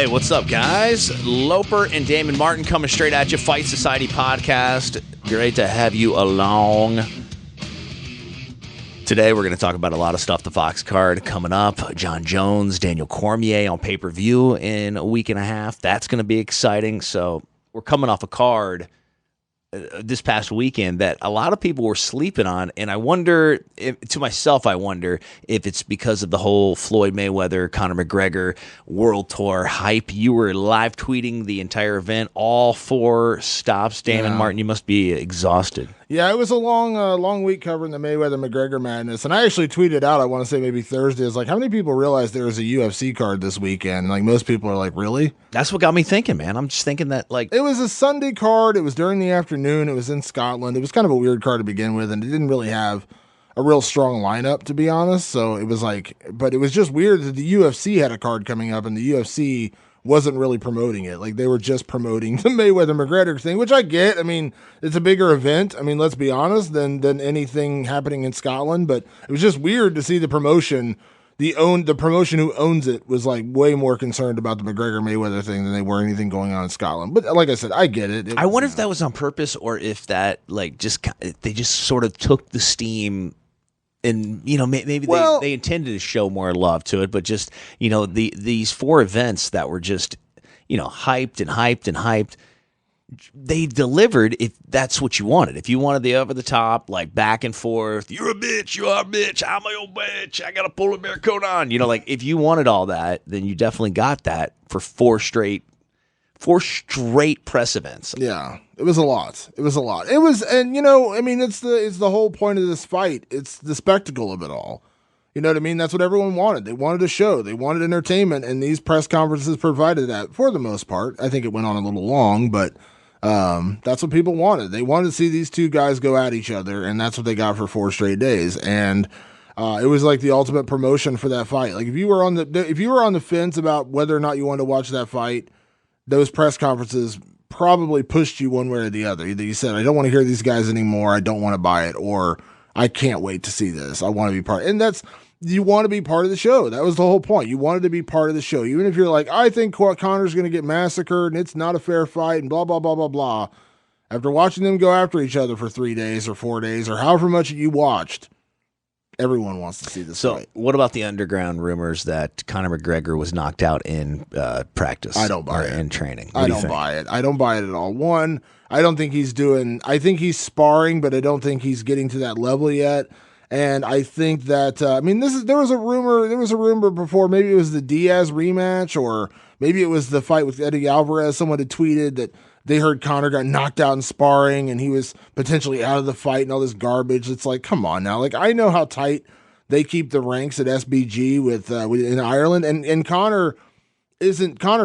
Hey, what's up, guys? Loper and Damon Martin coming straight at you. Fight Society podcast. Great to have you along. Today, we're going to talk about a lot of stuff. The Fox card coming up. John Jones, Daniel Cormier on pay-per-view in a week and a half. That's going to be exciting. So we're coming off a card this past weekend that a lot of people were sleeping on, and I wonder, to myself, I wonder if it's because of the whole Floyd Mayweather-Conor McGregor World Tour hype. You were live tweeting the entire event, all 4 stops. Damon Martin, you must be exhausted. Yeah, it was a long week covering the Mayweather-McGregor madness, and I actually tweeted out, I want to say maybe Thursday, it's like, how many people realize there was a UFC card this weekend? Like, most people are like, really? That's what got me thinking, man. I'm just thinking that, like... It was a Sunday card. It was during the afternoon. It was in Scotland. It was kind of a weird card to begin with, and it didn't really have a real strong lineup, to be honest, so it was like... But it was just weird that the UFC had a card coming up, and the UFC wasn't really promoting it. Like, they were just promoting the Mayweather-McGregor thing, which I get. I mean, it's a bigger event, I mean, let's be honest, than anything happening in Scotland, but it was just weird to see the promotion, the promotion who owns it was like way more concerned about the McGregor-Mayweather thing than they were anything going on in Scotland. But like I said, I get it. I wonder if that was on purpose, or if that, like, they just sort of took the steam. And, you know, maybe they intended to show more love to it, but just, you know, these 4 events that were just, you know, hyped and hyped and hyped, they delivered if that's what you wanted. If you wanted the over the top, like back and forth, you're a bitch, you are a bitch, I'm a old bitch, I got a polar bear coat on. You know, like, if you wanted all that, then you definitely got that for 4 straight press events. Yeah, it was a lot. It was, and you know, I mean, it's the whole point of this fight. It's the spectacle of it all. You know what I mean? That's what everyone wanted. They wanted a show. They wanted entertainment, and these press conferences provided that for the most part. I think it went on a little long, but that's what people wanted. They wanted to see these 2 guys go at each other, and that's what they got for 4 straight days. And it was like the ultimate promotion for that fight. Like, if you were on the fence about whether or not you wanted to watch that fight, those press conferences probably pushed you one way or the other. Either you said, I don't want to hear these guys anymore, I don't want to buy it, or I can't wait to see this, I want to be part. And you want to be part of the show. That was the whole point. You wanted to be part of the show. Even if you're like, I think Conor's going to get massacred and it's not a fair fight and blah, blah, blah, blah, blah. After watching them go after each other for 3 days or 4 days or however much you watched, everyone wants to see this fight. What about the underground rumors that Conor McGregor was knocked out in practice? I don't buy it. In training. I don't buy it. I don't buy it at all. One, I don't think I think he's sparring, but I don't think he's getting to that level yet. And I think that, there was a rumor before, maybe it was the Diaz rematch, or maybe it was the fight with Eddie Alvarez. Someone had tweeted that they heard Conor got knocked out in sparring and he was potentially out of the fight and all this garbage. It's like, come on now. Like, I know how tight they keep the ranks at SBG in Ireland, and Conor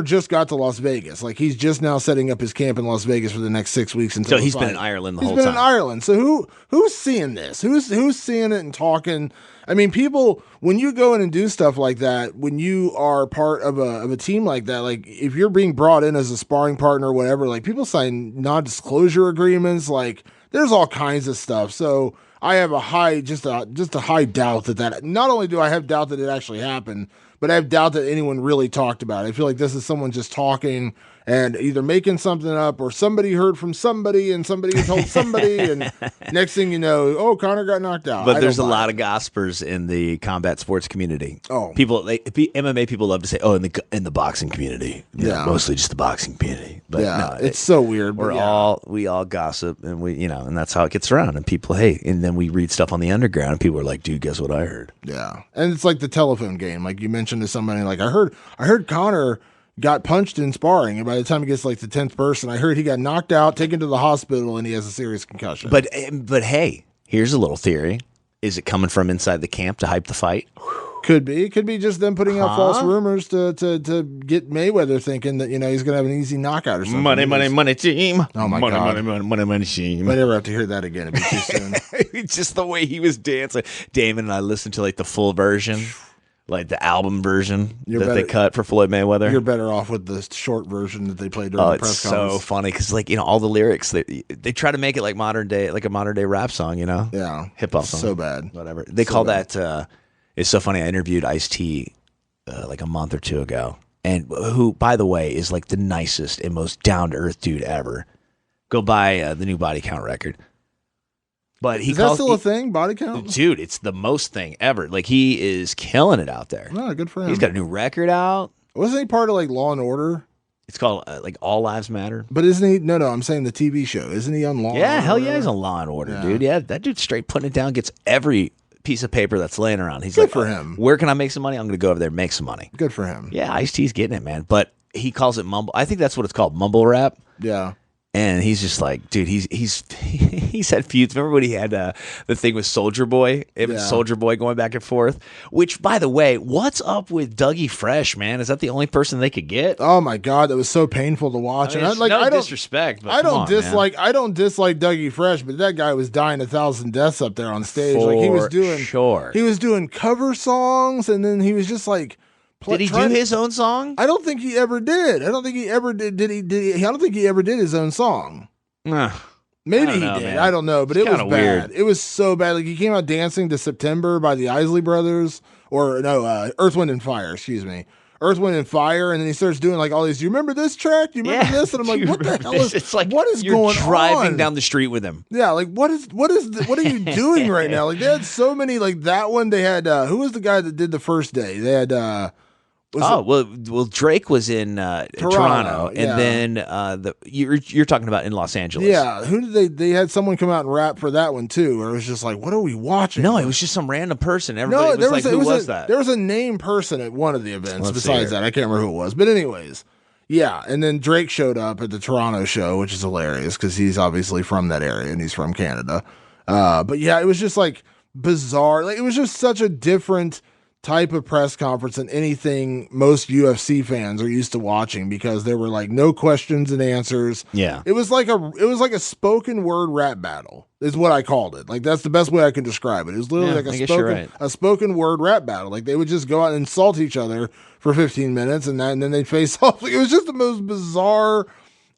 just got to Las Vegas. Like, he's just now setting up his camp in Las Vegas for the next 6 weeks until So he's been in Ireland the whole time. He's been in Ireland. So who's seeing this? Who's seeing it and talking? I mean, people, when you go in and do stuff like that, when you are part of a team like that, like, if you're being brought in as a sparring partner or whatever, like, people sign non-disclosure agreements, like, there's all kinds of stuff. So I have a high doubt that not only do I have doubt that it actually happened, but I have doubt that anyone really talked about it. I feel like this is someone just talking and either making something up, or somebody heard from somebody and somebody told somebody, and next thing you know, Conor got knocked out. But there's a lot of gossipers in the combat sports community. Oh, MMA people love to say, in the boxing community. Mostly just the boxing community. But no, it's so weird. We all gossip, and and that's how it gets around. And people, and then we read stuff on the underground, and people are like, dude, guess what I heard? Yeah, and it's like the telephone game. Like, you mentioned to somebody, like, I heard Conor got punched in sparring, and by the time he gets like the 10th person, I heard he got knocked out, taken to the hospital, and he has a serious concussion. But hey, here's a little theory. Is it coming from inside the camp to hype the fight? Could be just them putting out false rumors to get Mayweather thinking that, he's going to have an easy knockout or something. Money, team. Oh my God. Money, team. I never have to hear that again. It'd be too soon. It's just the way he was dancing. Damon and I listened to like the full version. Like the album version they cut for Floyd Mayweather. You're better off with the short version that they played during the press conference. It's so funny because, like, all the lyrics, they try to make it like a modern day rap song, Yeah. Hip hop song. So bad. Whatever. They call that, it's so funny. I interviewed Ice-T like a month or two ago, and who, by the way, is like the nicest and most down to earth dude ever. Go buy the new body count record. But is that still a thing? Body count, dude. It's the most thing ever. Like he is killing it out there. Oh, good for him. He's got a new record out. Wasn't he part of like Law and Order? It's called like All Lives Matter. But isn't he? No, I'm saying the TV show. Isn't he on Law? Yeah, hell yeah, he's on Law and Order, dude. Yeah, that dude's straight putting it down. Gets every piece of paper that's laying around. He's good like, for him. Where can I make some money? I'm going to go over there and make some money. Good for him. Yeah, Ice-T's getting it, man. But he calls it mumble. I think that's what it's called, mumble rap. Yeah. And he's just like, dude, he's had feuds. Remember when he had the thing with Soulja Boy? Soulja Boy going back and forth. Which, by the way, what's up with Dougie Fresh, man? Is that the only person they could get? Oh my God, that was so painful to watch. I mean, I don't disrespect, but I don't dislike Dougie Fresh, but that guy was dying 1,000 deaths up there on stage. For like he was doing cover songs, and then he was just like. Did he do his own song? I don't think he ever did. I don't think he ever did. I don't think he ever did his own song. Maybe he did. Man. I don't know, but it was bad. Weird. It was so bad. Like he came out dancing to September by the Isley Brothers, or no, Earth, Wind and Fire. Excuse me, Earth, Wind and Fire, and then he starts doing like all these. Do you remember this track? Do you remember this? And I'm like, what the hell is? It's like what is you're going driving on? down the street with him. Yeah, like what are you doing right now? Like they had so many. Like that one, they had who was the guy that did the first day? They had. Well, Drake was in Toronto, and then you're talking about in Los Angeles. Yeah, who did they had someone come out and rap for that one too? Or it was just like, what are we watching? No, it was just some random person. Everybody was like, who was that? There was a named person at one of the events. Besides that, I can't remember who it was. But anyways, yeah, and then Drake showed up at the Toronto show, which is hilarious because he's obviously from that area and he's from Canada. But yeah, it was just like bizarre. Like it was just such a different type of press conference than anything most UFC fans are used to watching, because there were like no questions and answers. Yeah. It was like a spoken word rap battle is what I called it. Like that's the best way I can describe it. It was literally like a spoken word rap battle. Like they would just go out and insult each other for 15 minutes and then they'd face off. Like, it was just the most bizarre.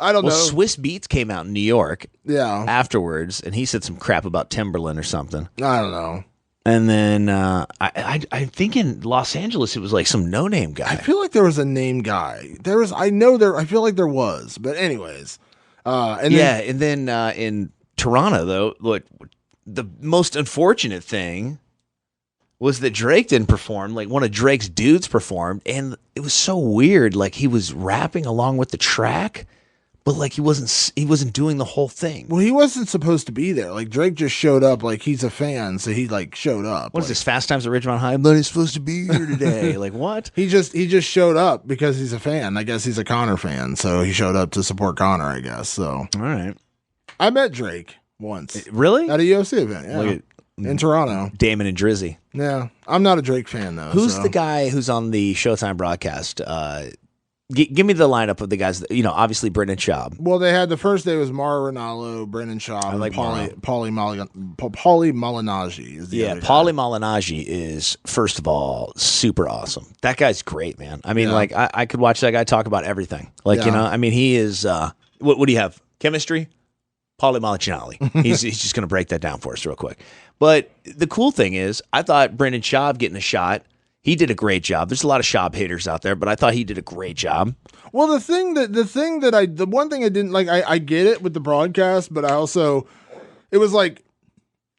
I don't know. Swiss Beats came out in New York. Yeah. Afterwards, and he said some crap about Timberland or something. I don't know. And then I think in Los Angeles it was like some no-name guy. I feel like there was a name guy. I feel like there was. But anyways. And then in Toronto, though, look, the most unfortunate thing was that Drake didn't perform. Like one of Drake's dudes performed, and it was so weird. Like he was rapping along with the track, but like he wasn't doing the whole thing. Well, he wasn't supposed to be there. Like Drake just showed up. Like he's a fan, so he like showed up. What is this? Fast Times at Ridgemont High? But he's supposed to be here today. Like what? He just showed up because he's a fan. I guess he's a Conor fan, so he showed up to support Conor. I guess so. All right. I met Drake once. Really? At a UFC event. Yeah. In Toronto. Damon and Drizzy. Yeah. I'm not a Drake fan though. Who's the guy who's on the Showtime broadcast? Give me the lineup of the guys. That, obviously Brendan Schaub. Well, they had the first day was Mara Ronaldo, Brendan Schaub, and Paulie Malignaggi. Is the other guy. Paulie Malignaggi is, first of all, super awesome. That guy's great, man. I mean, like I could watch that guy talk about everything. Like he is. What do you have? Chemistry. Paulie Malignaggi. He's just going to break that down for us real quick. But the cool thing is, I thought Brendan Schaub getting a shot. He did a great job. There's a lot of Schaub haters out there, but I thought he did a great job. Well, the one thing I didn't like, I get it with the broadcast, but it was like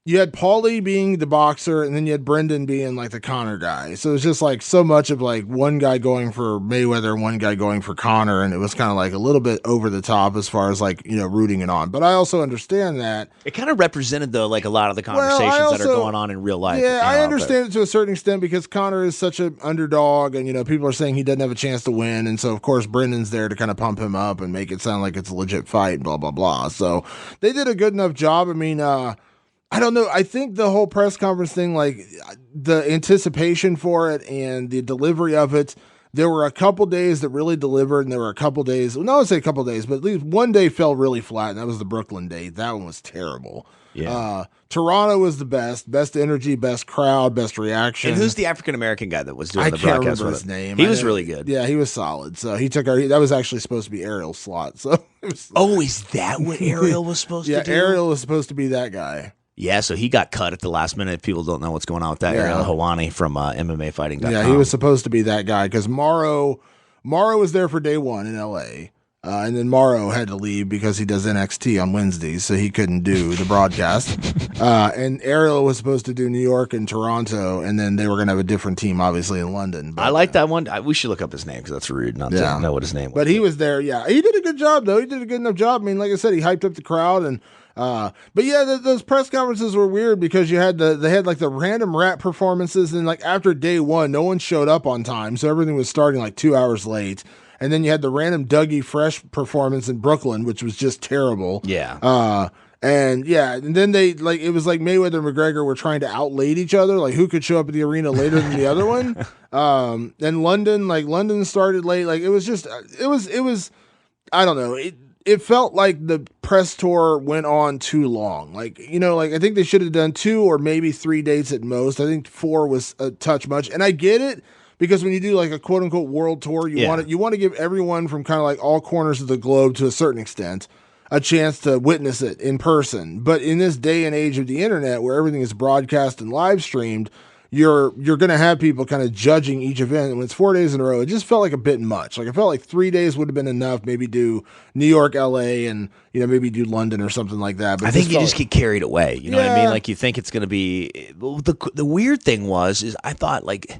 you had Paulie being the boxer, and then you had Brendan being like the Conor guy. So it was just like so much of like one guy going for Mayweather and one guy going for Conor, and it was kind of like a little bit over the top as far as like rooting it on. But I also understand that it kind of represented though like a lot of the conversations that are going on in real life. Yeah, I understand it to a certain extent because Conor is such an underdog, and people are saying he doesn't have a chance to win, and so of course Brendan's there to kind of pump him up and make it sound like it's a legit fight, blah blah blah. So they did a good enough job. I mean, I don't know. I think the whole press conference thing, like the anticipation for it and the delivery of it, there were a couple days that really delivered, and there were a couple days, I would say a couple days, but at least one day fell really flat, and that was the Brooklyn date. That one was terrible. Yeah. Toronto was the best energy, best crowd, best reaction. And who's the African-American guy that was doing the broadcast? I can't remember his name. He was really good. Yeah, he was solid. So he took that was actually supposed to be Ariel's slot. So is that what Ariel was supposed to do? Yeah, Ariel was supposed to be that guy. Yeah, so he got cut at the last minute. People don't know what's going on with that. Ariel Helwani from MMA Fighting.com. Yeah, he was supposed to be that guy because Mauro Morrow was there for day one in LA. And then Morrow had to leave because he does NXT on Wednesdays, so he couldn't do the broadcast. And Ariel was supposed to do New York and Toronto, and then they were going to have a different team, obviously, in London. But, I like that one. We should look up his name because that's rude not to know what his name was. But he was there, yeah. He did a good job, though. He did a good enough job. I mean, like I said, he hyped up the crowd. And but yeah, those press conferences were weird because they had like the random rap performances, and like after day one, no one showed up on time, so everything was starting like 2 hours late. And then you had the random Dougie Fresh performance in Brooklyn, which was just terrible. Yeah. And then it was like Mayweather and McGregor were trying to outlate each other, like who could show up at the arena later than the other one. And London started late. Like it was I don't know. It felt like the press tour went on too long. Like, I think they should have done 2 or maybe 3 dates at most. I think 4 was a touch much. And I get it. Because when you do like a quote unquote world tour, you want to give everyone from kind of like all corners of the globe to a certain extent a chance to witness it in person. But in this day and age of the internet where everything is broadcast and live streamed, you're going to have people kind of judging each event. And when it's 4 days in a row, it just felt like a bit much. Like I felt like 3 days would have been enough. Maybe do New York, LA, and maybe do London or something like that. But I think you just get carried away. You know what I mean? Like you think it's going to be. The weird thing is I thought like.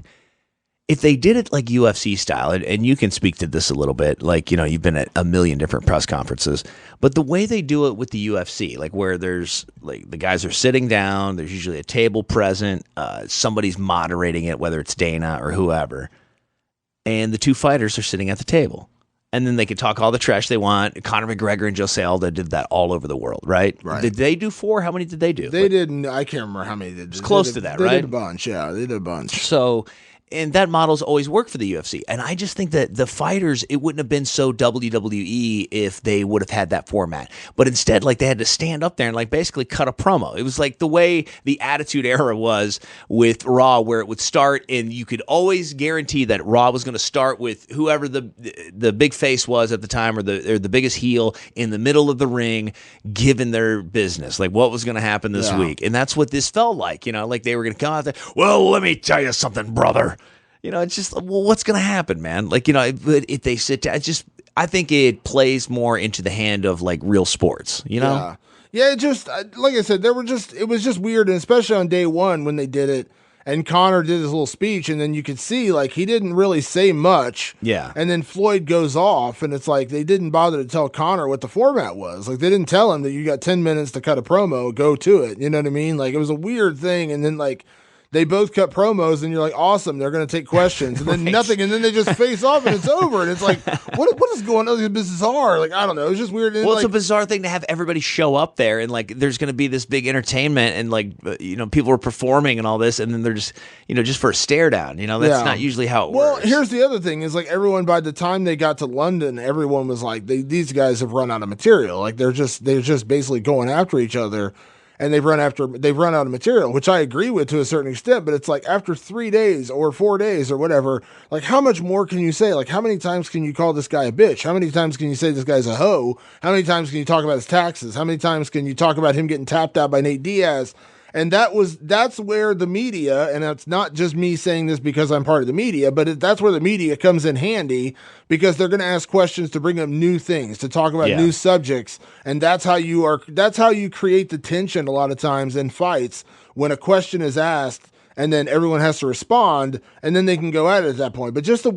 If they did it like UFC style, and you can speak to this a little bit, like, you've been at a million different press conferences, but the way they do it with the UFC, like where there's like the guys are sitting down, there's usually a table present, somebody's moderating it, whether it's Dana or whoever, and the 2 fighters are sitting at the table. And then they can talk all the trash they want. Conor McGregor and Jose Aldo did that all over the world, right? Did they do 4? How many did they do? They didn't. I can't remember how many they did. It's close to that, right? They did a bunch, yeah. They did a bunch. So... And that model's always worked for the UFC. And I just think that the fighters, it wouldn't have been so WWE if they would have had that format. But instead, like, they had to stand up there and, like, basically cut a promo. It was like the way the Attitude Era was with Raw, where it would start and you could always guarantee that Raw was going to start with whoever the big face was at the time or the biggest heel in the middle of the ring, giving their business, like what was going to happen this week. And that's what this felt like, like they were going to come out there, well, let me tell you something, brother. It's just, well, what's going to happen, man? Like, but if they sit down, I think it plays more into the hand of like real sports, Yeah, it just, like I said, it was just weird. And especially on day one when they did it and Conor did his little speech and then you could see like he didn't really say much. Yeah. And then Floyd goes off and it's like they didn't bother to tell Conor what the format was. Like they didn't tell him that you got 10 minutes to cut a promo, go to it. You know what I mean? Like it was a weird thing. And then like, they both cut promos, and you're like, awesome, they're going to take questions. And then nothing, and then they just face off, and it's over. And it's like, what is going on? It's bizarre. Like, I don't know. It's just weird. Well, it's a bizarre thing to have everybody show up there, and, like, there's going to be this big entertainment, and, like, people are performing and all this, and then they're just, just for a stare down. That's not usually how it works. Well, here's the other thing is, like, everyone, by the time they got to London, everyone was like, these guys have run out of material. Like, they're just basically going after each other. And they've run out of material, which I agree with to a certain extent, but it's like after 3 days or 4 days or whatever, like how much more can you say? Like how many times can you call this guy a bitch? How many times can you say this guy's a hoe? How many times can you talk about his taxes? How many times can you talk about him getting tapped out by Nate Diaz? And that's where the media, and it's not just me saying this because I'm part of the media, but that's where the media comes in handy because they're going to ask questions to bring up new things, to talk about new subjects. And that's how you create the tension a lot of times in fights when a question is asked and then everyone has to respond and then they can go at it at that point. But just this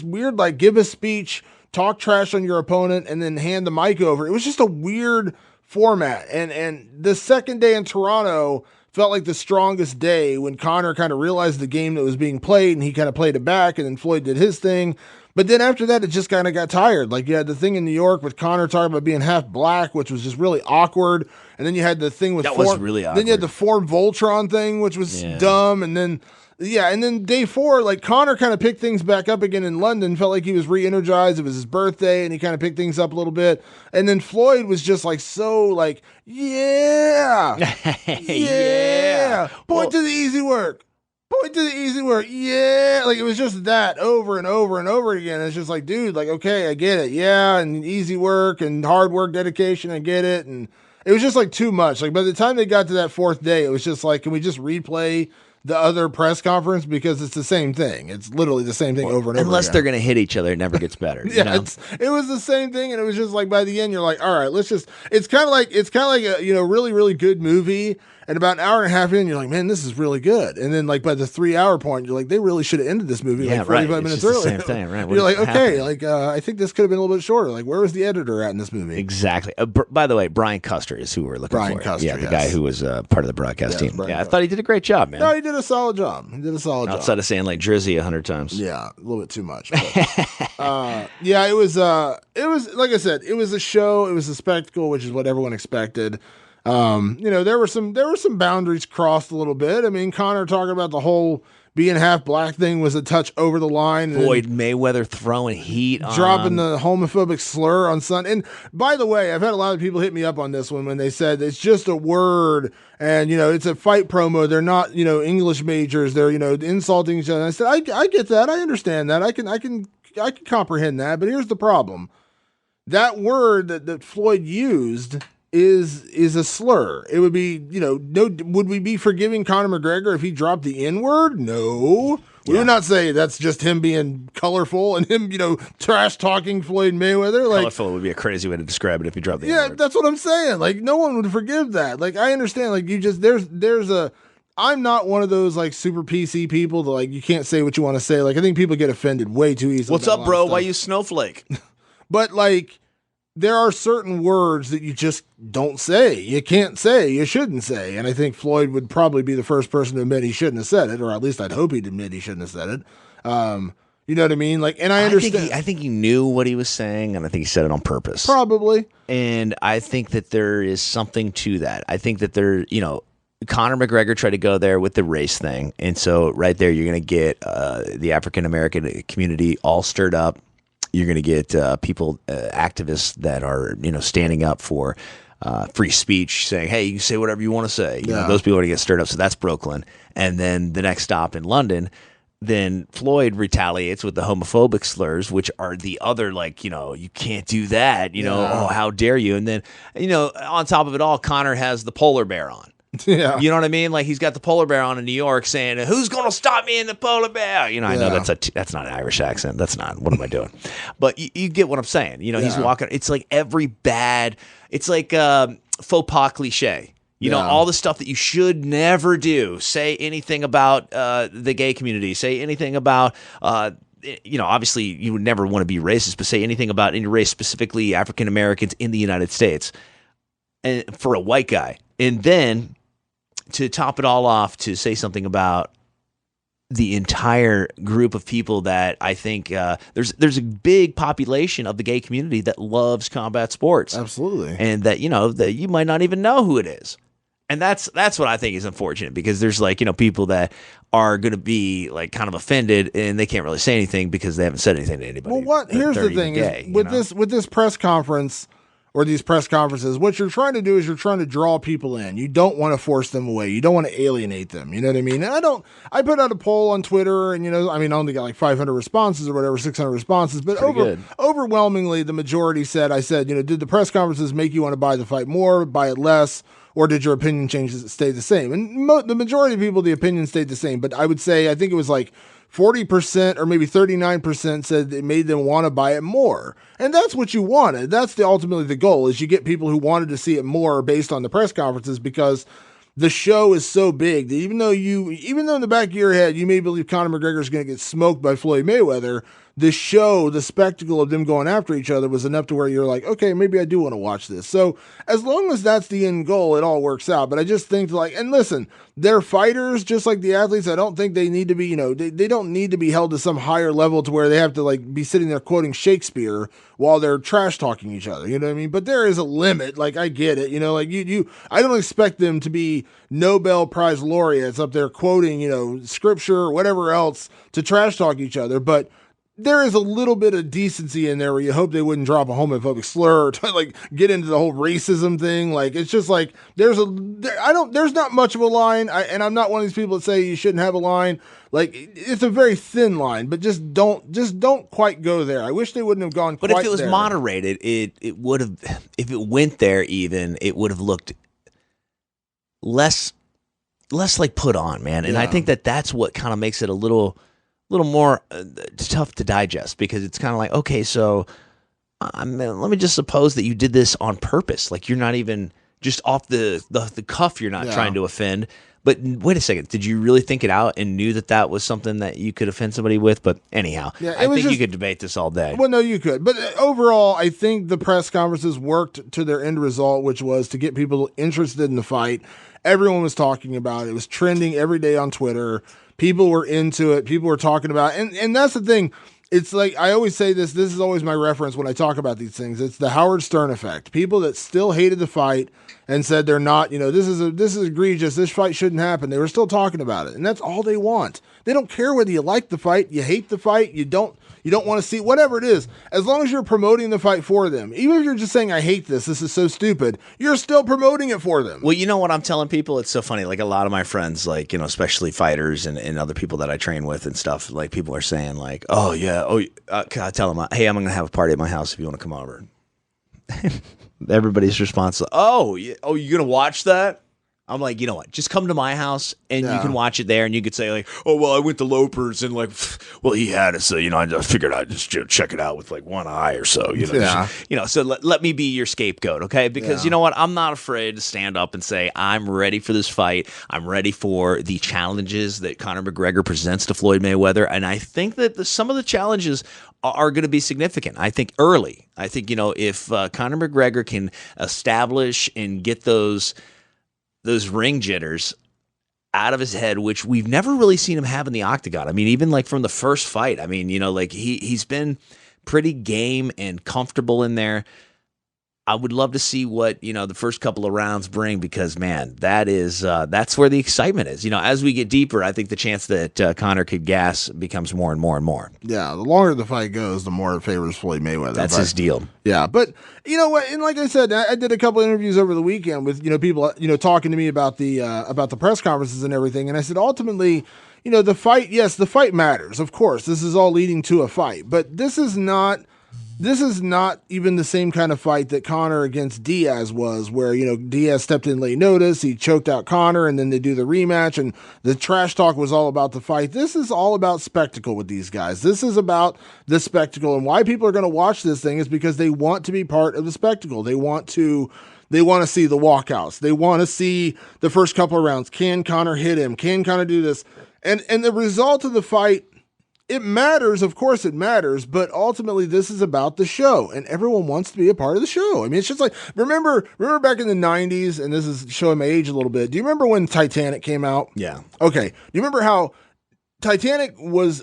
weird, give a speech, talk trash on your opponent and then hand the mic over. It was just a weird format. And the second day in Toronto felt like the strongest day when Conor kind of realized the game that was being played and he kind of played it back and then Floyd did his thing. But then after that, it just kind of got tired. Like you had the thing in New York with Conor talking about being half black, which was just really awkward. And then you had the thing with was really awkward. Then you had the Form Voltron thing, which was dumb. And then day 4, like Conor kind of picked things back up again in London, felt like he was re-energized. It was his birthday and he kind of picked things up a little bit. And then Floyd was just like, so like, yeah. Point to the easy work. Yeah. Like it was just that over and over and over again. It's just like, dude, like, okay, I get it. Yeah. And easy work and hard work, dedication. I get it. And it was just like too much. Like by the time they got to that 4th day, it was just like, can we just replay the other press conference because it's the same thing. It's literally the same thing over and over. Unless again. they're going to hit each other, it never gets better. Yeah, you know? it was the same thing, and it was just like by the end, you're like, all right, let's just. It's kind of like a really really good movie, and about an hour and a half in, you're like, man, this is really good, and then like by the 3 hour point, you're like, they really should have ended this movie like 45 minutes earlier. Same thing, right? You're like, okay, like I think this could have been a little bit shorter. Like, where was the editor at in this movie? Exactly. By the way, Brian Custer is who we're looking for. Custer, the guy who was part of the broadcast team. Brian I thought he did a great job, man. No, he did a solid job. Outside of saying like Drizzy 100 times. Yeah, a little bit too much. But, yeah, it was like I said, it was a show, it was a spectacle, which is what everyone expected. There were some boundaries crossed a little bit. I mean, Conor talking about the whole being half black thing was a touch over the line. Floyd Mayweather throwing heat dropping the homophobic slur on Sunday. And by the way, I've had a lot of people hit me up on this one when they said it's just a word and, it's a fight promo. They're not, English majors. They're, insulting each other. And I said, I get that. I understand that. I can comprehend that. But here's the problem. That word that Floyd used is a slur. It would be, would we be forgiving Conor McGregor if he dropped the N-word? No. We would not say that's just him being colorful and him, trash talking Floyd Mayweather. Like, colorful would be a crazy way to describe it if he dropped the N-word. Yeah, that's what I'm saying. Like, no one would forgive that. Like, I understand. Like, I'm not one of those like super PC people that like you can't say what you want to say. Like, I think people get offended way too easily. What's up, bro? Why you snowflake? But like, there are certain words that you just don't say. You can't say. You shouldn't say. And I think Floyd would probably be the first person to admit he shouldn't have said it, or at least I'd hope he'd admit he shouldn't have said it. You know what I mean? Like, and I understand. I think he knew what he was saying, and I think he said it on purpose. Probably. And I think that there is something to that. I think that Conor McGregor tried to go there with the race thing, and so right there you're going to get the African American community all stirred up. You're going to get people, activists that are, standing up for free speech, saying, hey, you can say whatever you want to say. You know, those people are going to get stirred up. So that's Brooklyn. And then the next stop in London, then Floyd retaliates with the homophobic slurs, which are the other, like, you can't do that. Oh, how dare you? And then, on top of it all, Conor has the polar bear on. Yeah. You know what I mean? Like, he's got the polar bear on in New York saying, who's going to stop me in the polar bear? I know that's not an Irish accent. That's not, what am I doing? But you get what I'm saying. He's walking, it's like it's like faux pas cliche. All the stuff that you should never do. Say anything about the gay community. Say anything about, obviously you would never want to be racist, but say anything about any race, specifically African Americans in the United States, and for a white guy. And then to top it all off, to say something about the entire group of people that I think there's a big population of the gay community that loves combat sports. Absolutely. And that, that you might not even know who it is. And that's what I think is unfortunate, because there's people that are going to be like kind of offended and they can't really say anything because they haven't said anything to anybody. Well, here's the thing is with this press conference, or these press conferences, what you're trying to do is you're trying to draw people in. You don't want to force them away. You don't want to alienate them. You know what I mean? And I put out a poll on Twitter, and I only got like 500 responses or whatever, 600 responses, but overwhelmingly the majority said, did the press conferences make you want to buy the fight more, buy it less, or did your opinion stay the same? And the majority of people, the opinion stayed the same. But I would say, I think it was like 40% or maybe 39% said it made them want to buy it more. And that's what you wanted. That's ultimately the goal, is you get people who wanted to see it more based on the press conferences, because the show is so big that even though in the back of your head, you may believe Conor McGregor is going to get smoked by Floyd Mayweather, the show, the spectacle of them going after each other was enough to where you're like, okay, maybe I do want to watch this. So as long as that's the end goal, it all works out. But I just think and listen, they're fighters just like the athletes. I don't think they need to be, they don't need to be held to some higher level to where they have to be sitting there quoting Shakespeare while they're trash talking each other. You know what I mean? But there is a limit. Like, I get it. I don't expect them to be Nobel Prize laureates up there quoting, scripture or whatever else to trash talk each other. But there is a little bit of decency in there where you hope they wouldn't drop a homophobic slur or to get into the whole racism thing. Like, it's just like, there's not much of a line. And I'm not one of these people that say you shouldn't have a line. Like, it's a very thin line, but just don't quite go there. I wish they wouldn't have gone quite there. But if it was moderated, it would have, if it went there even, it would have looked less less like put on, man. And I think that's what kind of makes it a little more tough to digest, because it's kind of like, okay, so let me just suppose that you did this on purpose. Like, you're not even just off the cuff. You're not trying to offend. But wait a second. Did you really think it out and knew that was something that you could offend somebody with? But anyhow, I think you could debate this all day. Well, no, you could. But overall, I think the press conferences worked to their end result, which was to get people interested in the fight. Everyone was talking about it. It was trending every day on Twitter. People were into it. People were talking about it. And that's the thing. It's like, I always say this is always my reference when I talk about these things. It's the Howard Stern effect. People that still hated the fight and said they're not, this is egregious, this fight shouldn't happen, they were still talking about it. And that's all they want. They don't care whether you like the fight, you hate the fight, you don't want to see, whatever it is. As long as you're promoting the fight for them, even if you're just saying, I hate this is so stupid, you're still promoting it for them. Well, you know what I'm telling people? It's so funny. Like, a lot of my friends, like, especially fighters and other people that I train with and stuff, like, people are saying, like, oh, yeah, I tell them, hey, I'm going to have a party at my house if you want to come over. Everybody's response is, oh, you're going to watch that? I'm like, you know what? Just come to my house and you can watch it there, and you could say, like, oh, well, I went to Loper's and, like, well, he had it, so, I figured I'd just check it out with, like, one eye or so, so let me be your scapegoat, okay? Because you know what? I'm not afraid to stand up and say, I'm ready for this fight. I'm ready for the challenges that Conor McGregor presents to Floyd Mayweather, and I think that some of the challenges are going to be significant. I think early. I think, if Conor McGregor can establish and get those ring jitters out of his head, which we've never really seen him have in the octagon. I mean, even like from the first fight, I mean, like he's been pretty game and comfortable in there. I would love to see what, the first couple of rounds bring, because, man, that's where the excitement is. As we get deeper, I think the chance that Conor could gas becomes more and more and more. Yeah, the longer the fight goes, the more it favors Floyd Mayweather. That's his deal. Yeah, but you know what? And like I said, I did a couple of interviews over the weekend with people talking to me about the press conferences and everything, and I said ultimately, the fight. Yes, the fight matters. Of course, this is all leading to a fight, but this is not even the same kind of fight that Conor against Diaz was, where, Diaz stepped in late notice, he choked out Conor, and then they do the rematch, and the trash talk was all about the fight. This is all about spectacle with these guys. This is about the spectacle, and why people are going to watch this thing is because they want to be part of the spectacle. They want to see the walkouts. They want to see the first couple of rounds. Can Conor hit him? Can Conor do this? And the result of the fight, it matters, of course it matters, but ultimately this is about the show, and everyone wants to be a part of the show. I mean, it's just like, remember back in the 90s, and this is showing my age a little bit. Do you remember when Titanic came out? Yeah. Okay. Do you remember how Titanic was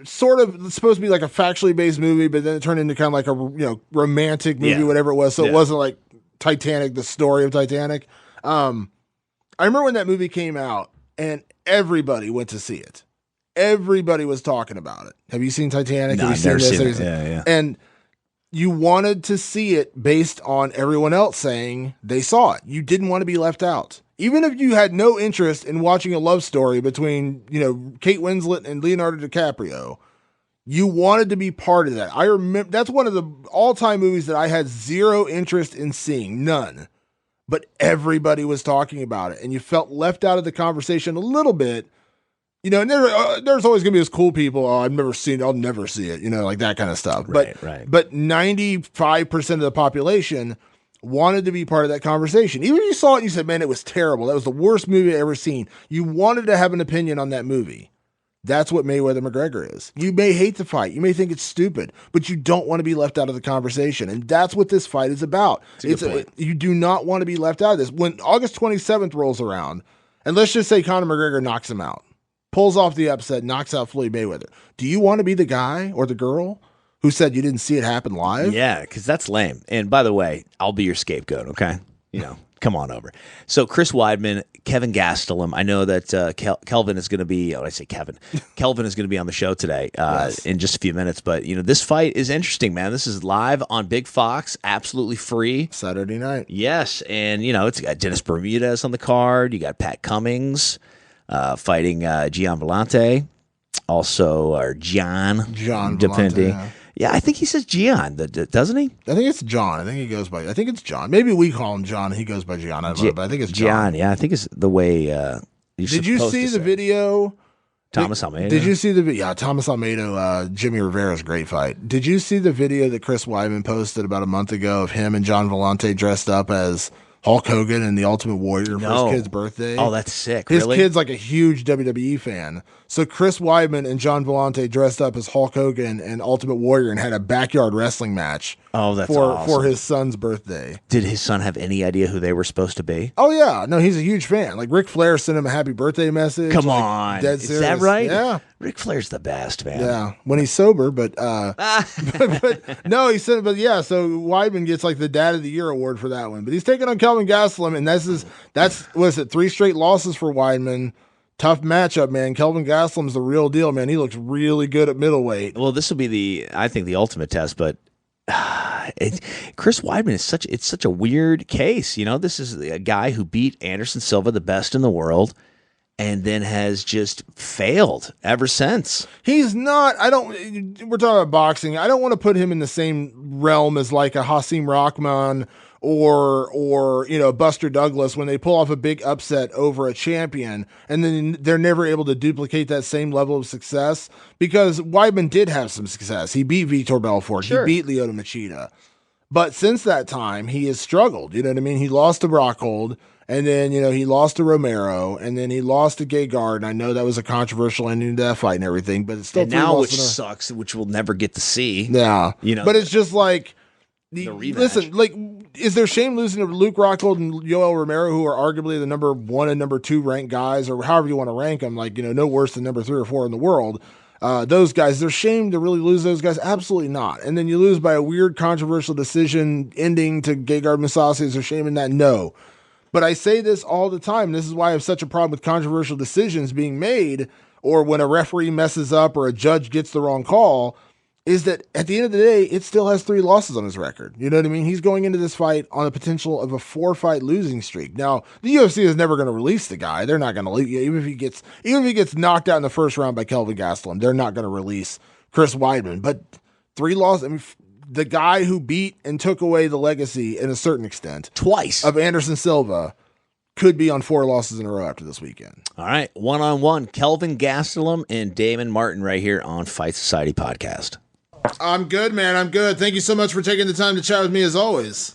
sort of supposed to be like a factually based movie, but then it turned into kind of like a romantic movie, whatever it was. So it wasn't like Titanic, the story of Titanic. I remember when that movie came out, and everybody went to see it. Everybody was talking about it. Have you seen Titanic? No, Have I've never seen it. Yeah. And you wanted to see it based on everyone else saying they saw it. You didn't want to be left out. Even if you had no interest in watching a love story between, Kate Winslet and Leonardo DiCaprio, you wanted to be part of that. I remember that's one of the all-time movies that I had zero interest in seeing, none. But everybody was talking about it, and you felt left out of the conversation a little bit. And there's always going to be those cool people. Oh, I'll never see it. Like that kind of stuff. Right. But 95% of the population wanted to be part of that conversation. Even if you saw it and you said, man, it was terrible. That was the worst movie I've ever seen. You wanted to have an opinion on that movie. That's what Mayweather-McGregor is. You may hate the fight. You may think it's stupid, but you don't want to be left out of the conversation. And that's what this fight is about. You do not want to be left out of this. When August 27th rolls around, and let's just say Conor McGregor knocks him out, pulls off the upset, knocks out Floyd Mayweather. Do you want to be the guy or the girl who said you didn't see it happen live? Yeah, because that's lame. And by the way, I'll be your scapegoat, okay? Come on over. So Chris Weidman, Kelvin Gastelum. I know that Kelvin is going to be. I say Kevin. Kelvin is going to be on the show today in just a few minutes. But this fight is interesting, man. This is live on Big Fox, absolutely free. Saturday night. Yes, and it's got Dennis Bermudez on the card. You got Pat Cummings fighting Gian Vellante, also or Gian, depending. Vellante, yeah. Yeah, I think he says Gian, doesn't he? I think it's John. I think it's John. Maybe we call him John and he goes by Gian. I don't know, but I think it's John. Yeah, I think it's the way Did you see the video? Thomas Almeida. Did you see the video? Yeah, Thomas Almeida, Jimmy Rivera's great fight. Did you see the video that Chris Weidman posted about a month ago of him and John Vellante dressed up as Hulk Hogan and the Ultimate Warrior for his kid's birthday? Oh, that's sick. His kid's like a huge WWE fan. So Chris Weidman and John Vellante dressed up as Hulk Hogan and Ultimate Warrior and had a backyard wrestling match. Oh, that's awesome. For his son's birthday. Did his son have any idea who they were supposed to be? Oh, yeah. No, he's a huge fan. Like, Ric Flair sent him a happy birthday message. Come on. Dead serious. Is that right? Yeah. Ric Flair's the best, man. Yeah. When he's sober, but no, he said, but yeah, so Weidman gets like the Dad of the Year award for that one. But he's taking on Kelvin Gastelum, and that's 3 straight losses for Weidman. Tough matchup, man. Kelvin Gastelum's the real deal, man. He looks really good at middleweight. Well, this will be the ultimate test, but Chris Weidman is such a weird case. You know, this is a guy who beat Anderson Silva, the best in the world, and then has just failed ever since. He's not. We're talking about boxing. I don't want to put him in the same realm as like a Hasim Rahman or Buster Douglas when they pull off a big upset over a champion and then they're never able to duplicate that same level of success, because Weidman did have some success. He beat Vitor Belfort. Sure. He beat Lyoto Machida. But since that time, he has struggled. You know what I mean? He lost to Rockhold, and then, he lost to Romero, and then he lost to Gegard. And I know that was a controversial ending to that fight and everything, but it's still which sucks, which we'll never get to see. Yeah. But it's just like, the rematch. Listen, like, is there shame losing to Luke Rockhold and Yoel Romero, who are arguably the number 1 and number 2 ranked guys, or however you want to rank them, like, no worse than number 3 or 4 in the world? Those guys, there's shame to really lose those guys? Absolutely not. And then you lose by a weird controversial decision ending to Gegard Mousasi. Is there shame in that? No. But I say this all the time. This is why I have such a problem with controversial decisions being made, or when a referee messes up or a judge gets the wrong call, is that at the end of the day, it still has 3 losses on his record. You know what I mean? He's going into this fight on a potential of a 4-fight losing streak. Now, the UFC is never going to release the guy. They're not going to, even if he gets knocked out in the first round by Kelvin Gastelum, they're not going to release Chris Weidman. But 3 losses, I mean, the guy who beat and took away the legacy in a certain extent twice of Anderson Silva could be on 4 losses in a row after this weekend. All right, one-on-one, Kelvin Gastelum and Damon Martin right here on Fight Society Podcast. I'm good, man. I'm good. Thank you so much for taking the time to chat with me, as always.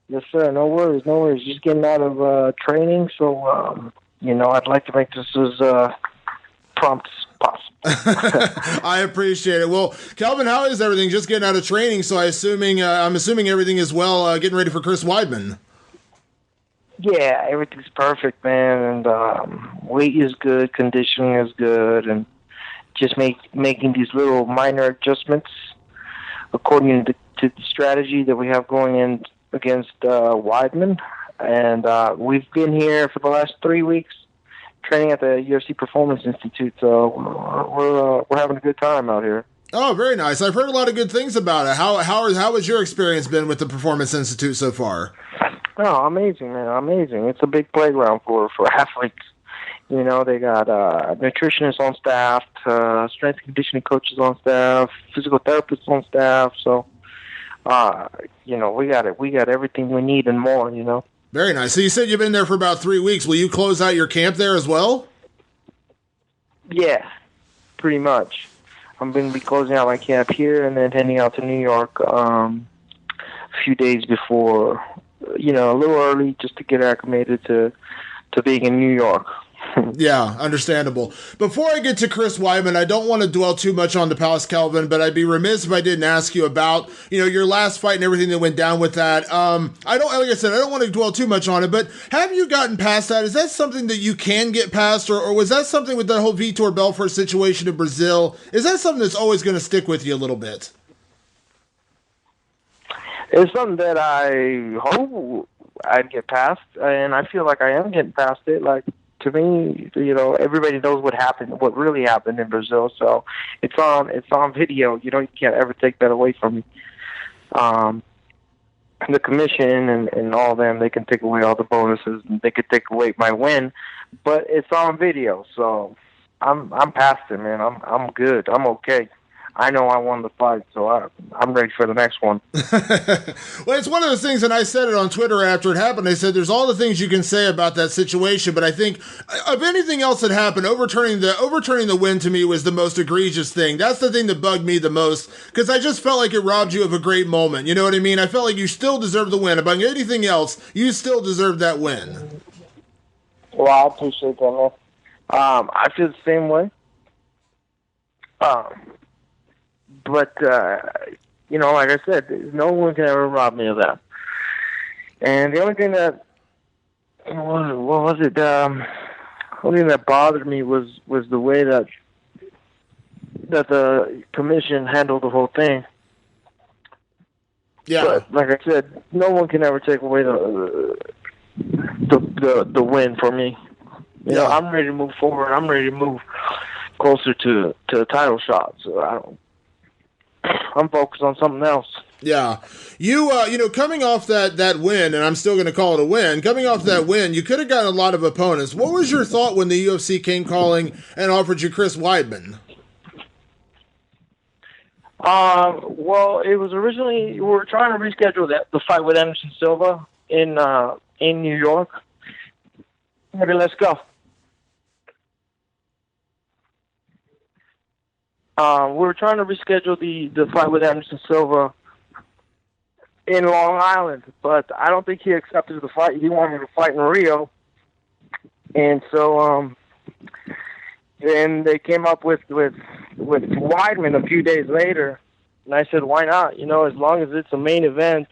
Yes, sir. No worries. Just getting out of training, so, I'd like to make this as prompt as possible. I appreciate it. Well, Kelvin, how is everything? Just getting out of training, so I'm assuming everything is well, getting ready for Chris Weidman. Yeah, everything's perfect, man, and weight is good, conditioning is good, and just making these little minor adjustments according to the strategy that we have going in against Weidman. And we've been here for the last 3 weeks training at the UFC Performance Institute, so we're having a good time out here. Oh, very nice. I've heard a lot of good things about it. How has your experience been with the Performance Institute so far? Oh, amazing, man, amazing. It's a big playground for athletes. They got nutritionists on staff, strength and conditioning coaches on staff, physical therapists on staff. So, we got everything we need and more, Very nice. So you said you've been there for about 3 weeks. Will you close out your camp there as well? Yeah, pretty much. I'm going to be closing out my camp here and then heading out to New York a few days before, a little early just to get acclimated to being in New York. Yeah, understandable. Before I get to Chris Weidman, I don't want to dwell too much on the past, Kelvin, but I'd be remiss if I didn't ask you about, your last fight and everything that went down with that. I don't want to dwell too much on it, but have you gotten past that? Is that something that you can get past, or was that something with the whole Vitor Belfort situation in Brazil? Is that something that's always going to stick with you a little bit? It's something that I hope I'd get past, and I feel like I am getting past it. Like, to me, everybody knows what happened, what really happened in Brazil. So it's on video. You can't ever take that away from me. The commission and all of them, they can take away all the bonuses and they could take away my win, but it's on video. So I'm past it, man. I'm good. I'm okay. I know I won the fight, so I'm ready for the next one. Well, it's one of those things, and I said it on Twitter after it happened. I said there's all the things you can say about that situation, but I think of anything else that happened, overturning the win to me was the most egregious thing. That's the thing that bugged me the most, because I just felt like it robbed you of a great moment. You know what I mean? I felt like you still deserved the win. Among anything else, you still deserved that win. Well, I appreciate that, man. I feel the same way. But, like I said, no one can ever rob me of that. And the only thing that, what was it? The only thing that bothered me was the way that the commission handled the whole thing. Yeah. But like I said, no one can ever take away the win for me. You know, I'm ready to move forward. I'm ready to move closer to a title shot. So I'm focused on something else. Yeah. You coming off that win, and I'm still going to call it a win, coming off that win, you could have gotten a lot of opponents. What was your thought when the UFC came calling and offered you Chris Weidman? Well, it was originally, we were trying to reschedule the fight with Anderson Silva in New York. Maybe let's go. We were trying to reschedule the fight with Anderson Silva in Long Island, but I don't think he accepted the fight. He wanted to fight in Rio. And so then they came up with Weidman a few days later, and I said, why not? You know, as long as it's a main event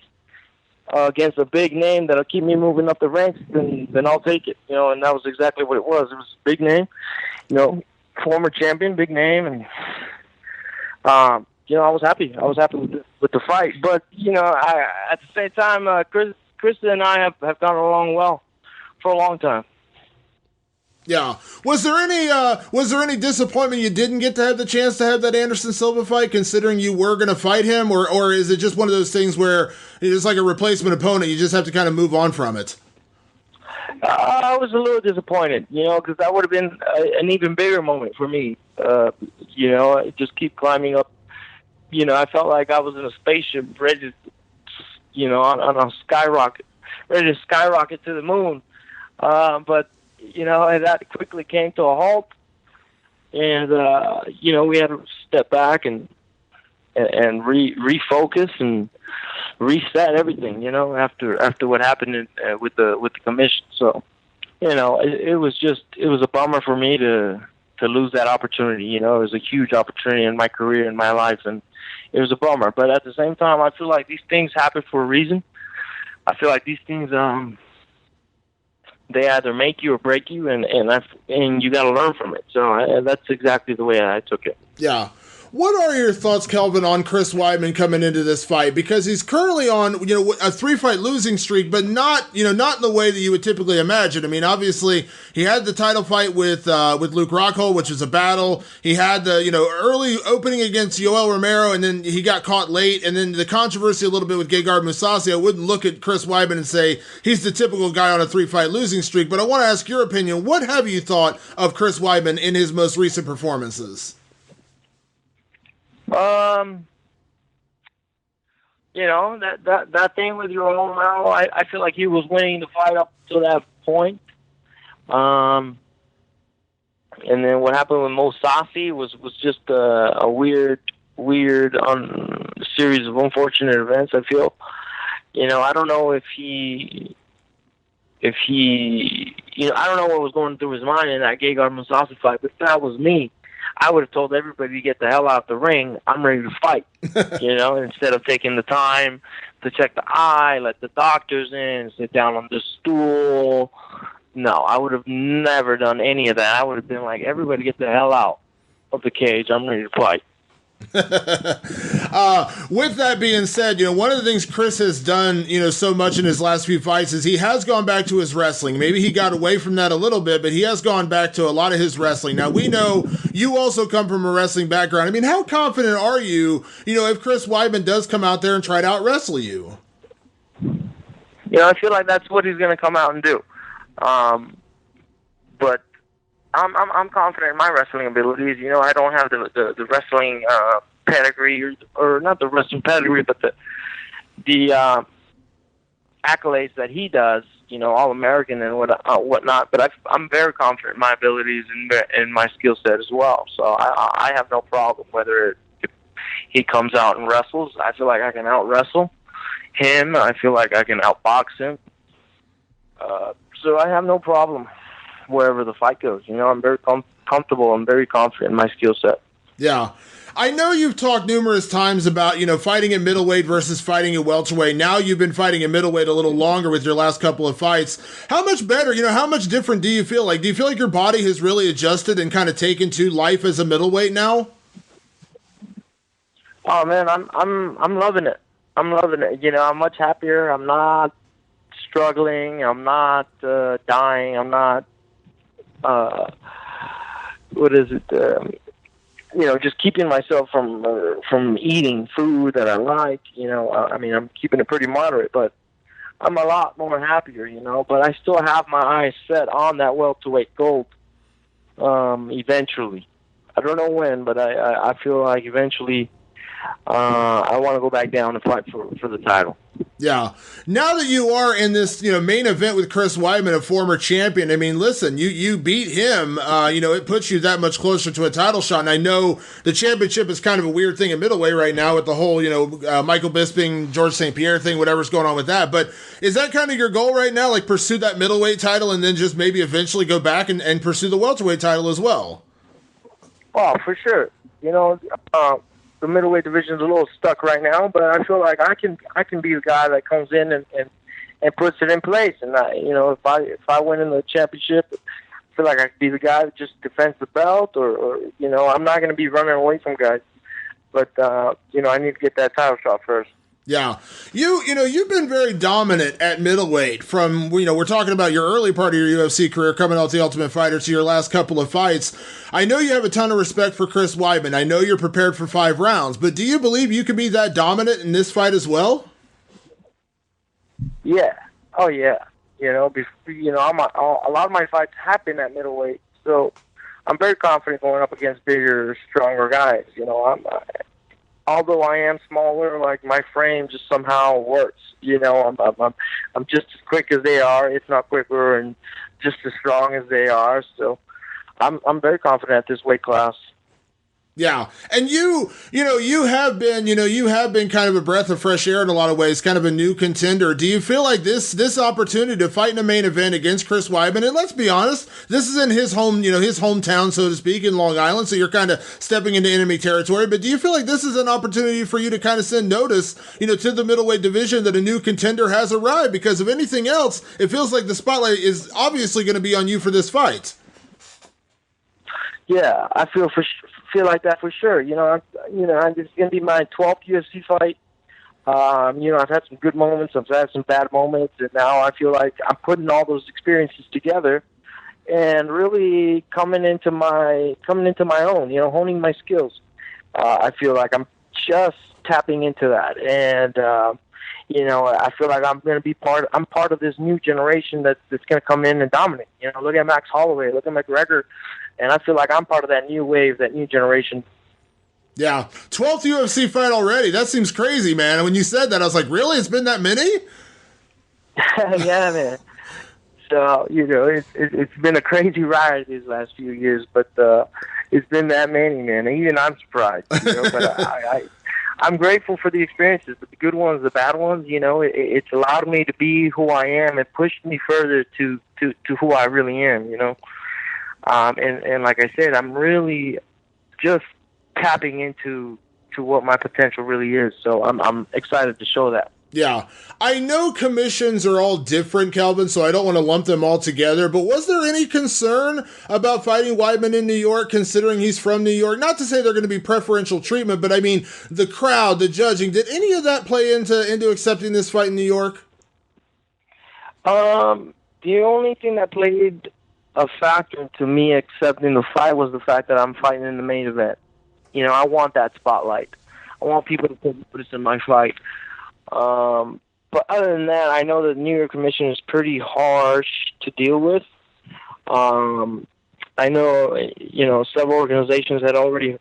against a big name that'll keep me moving up the ranks, then I'll take it. You know, and that was exactly what it was. It was a big name, you know, former champion, big name, and I was happy. I was happy with the fight. But at the same time, Krista and I have gone along well for a long time. Yeah. Was there any disappointment you didn't get to have the chance to have that Anderson Silva fight, considering you were going to fight him, or is it just one of those things where it's like a replacement opponent, you just have to kind of move on from it? I was a little disappointed, because that would have been an even bigger moment for me. Just keep climbing up. I felt like I was in a spaceship ready to, on a skyrocket, ready to skyrocket to the moon. But and that quickly came to a halt. And, we had to step back and refocus and reset everything, after what happened with the commission. So, it was a bummer for me to lose that opportunity. It was a huge opportunity in my career, in my life, and it was a bummer. But at the same time, I feel like these things happen for a reason. I feel like these things, they either make you or break you, and you got to learn from it. So that's exactly the way I took it. Yeah. What are your thoughts, Kelvin, on Chris Weidman coming into this fight? Because he's currently on, a 3-fight losing streak, but not in the way that you would typically imagine. I mean, obviously, he had the title fight with Luke Rockhold, which was a battle. He had the, early opening against Yoel Romero, and then he got caught late. And then the controversy a little bit with Gegard Mousasi. I wouldn't look at Chris Weidman and say he's the typical guy on a 3-fight losing streak, but I want to ask your opinion. What have you thought of Chris Weidman in his most recent performances? That thing with your own Romero, I feel like he was winning the fight up to that point. And then what happened with Mousasi was just a weird series of unfortunate events, I feel. I don't know if he I don't know what was going through his mind in that Gegard Mousasi fight, but if that was me, I would have told everybody to get the hell out the ring. I'm ready to fight, instead of taking the time to check the eye, let the doctors in, sit down on the stool. No, I would have never done any of that. I would have been like, everybody get the hell out of the cage. I'm ready to fight. With that being said, one of the things Chris has done, so much in his last few fights is he has gone back to his wrestling. Maybe he got away from that a little bit, but he has gone back to a lot of his wrestling. Now, we know you also come from a wrestling background. I mean, how confident are you, if Chris Weidman does come out there and try to out-wrestle you? I feel like that's what he's going to come out and do. But I'm confident in my wrestling abilities. I don't have the wrestling pedigree, or not the wrestling pedigree, but the accolades that he does, All-American and whatnot. But I'm very confident in my abilities and my skill set as well. So I have no problem whether he comes out and wrestles. I feel like I can out-wrestle him. I feel like I can outbox him. So I have no problem wherever the fight goes. I'm very comfortable. I'm very confident in my skill set. Yeah. I know you've talked numerous times about, fighting at middleweight versus fighting at welterweight. Now you've been fighting at middleweight a little longer with your last couple of fights. How much better, how much different do you feel like? Do you feel like your body has really adjusted and kind of taken to life as a middleweight now? Oh man, I'm loving it. I'm loving it. I'm much happier. I'm not struggling. I'm not dying. I'm not just keeping myself from eating food that I like. I'm keeping it pretty moderate, but I'm a lot more happier. But I still have my eyes set on that welterweight gold. Eventually, I don't know when, but I feel like eventually. I want to go back down and fight for the title. Yeah. Now that you are in this, main event with Chris Weidman, a former champion, I mean, listen, you beat him, it puts you that much closer to a title shot. And I know the championship is kind of a weird thing in middleweight right now with the whole, Michael Bisping, George St. Pierre thing, whatever's going on with that. But is that kind of your goal right now? Like pursue that middleweight title and then just maybe eventually go back and pursue the welterweight title as well? Oh, for sure. The middleweight division is a little stuck right now, but I feel like I can be the guy that comes in and puts it in place. And if I win in the championship, I feel like I could be the guy that just defends the belt, or I'm not going to be running away from guys. But I need to get that title shot first. Yeah. You've been very dominant at middleweight from, we're talking about your early part of your UFC career coming out the Ultimate Fighter to your last couple of fights. I know you have a ton of respect for Chris Weidman. I know you're prepared for 5 rounds, but do you believe you can be that dominant in this fight as well? Yeah. Oh, yeah. A lot of my fights happen at middleweight, so I'm very confident going up against bigger, stronger guys. Although I am smaller, like my frame just somehow works. I'm just as quick as they are, if not quicker, and just as strong as they are. So I'm very confident at this weight class. Yeah. And you have been kind of a breath of fresh air in a lot of ways, kind of a new contender. Do you feel like this opportunity to fight in a main event against Chris Weidman, and let's be honest, this is in his home, his hometown, so to speak, in Long Island, so you're kind of stepping into enemy territory, but do you feel like this is an opportunity for you to kind of send notice, to the middleweight division that a new contender has arrived? Because if anything else, it feels like the spotlight is obviously going to be on you for this fight. Yeah, I feel like that for sure. It's going to be my 12th UFC fight. I've had some good moments, I've had some bad moments, and now I feel like I'm putting all those experiences together and really coming into my own. Honing my skills. I feel like I'm just tapping into that, and I feel like I'm going to be part of this new generation that's going to come in and dominate. Look at Max Holloway, look at McGregor. And I feel like I'm part of that new wave, that new generation. Yeah. 12th UFC fight already. That seems crazy, man. And when you said that, I was like, really? It's been that many? Yeah, man. So, it's been a crazy ride these last few years, but it's been that many, man. Even I'm surprised. But I'm grateful for the experiences, the good ones, the bad ones. It's allowed me to be who I am and pushed me further to who I really am, And like I said, I'm really just tapping into what my potential really is. So I'm excited to show that. Yeah. I know commissions are all different, Kelvin, so I don't want to lump them all together, but was there any concern about fighting Weidman in New York, considering he's from New York? Not to say they're going to be preferential treatment, but I mean, the crowd, the judging, did any of that play into accepting this fight in New York? The only thing that played a factor to me accepting the fight was the fact that I'm fighting in the main event. I want that spotlight. I want people to put this in my fight. But other than that, I know the New York Commission is pretty harsh to deal with. I know, several organizations had already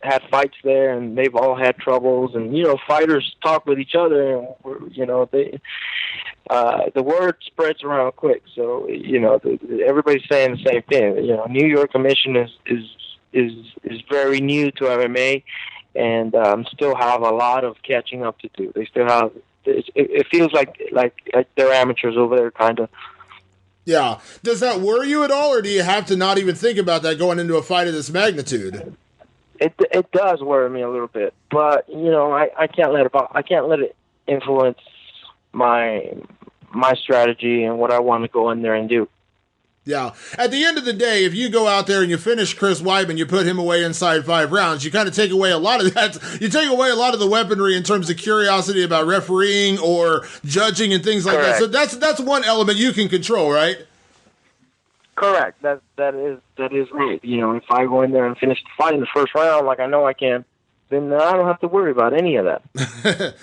had fights there, and they've all had troubles. And fighters talk with each other, and the word spreads around quick. So everybody's saying the same thing. New York Commission is very new to MMA, and still have a lot of catching up to do. They still have. It feels like they're amateurs over there, kind of. Yeah. Does that worry you at all, or do you have to not even think about that going into a fight of this magnitude? It does worry me a little bit, but I can't let it influence my strategy and what I want to go in there and do. Yeah. At the end of the day, if you go out there and you finish Chris Weidman, you put him away inside 5 rounds, you kind of take away a lot of that. You take away a lot of the weaponry in terms of curiosity about refereeing or judging and things like Correct. that. So that's one element you can control, right? Correct. That is right. If I go in there and finish the fight in the first round, like I know I can, then I don't have to worry about any of that.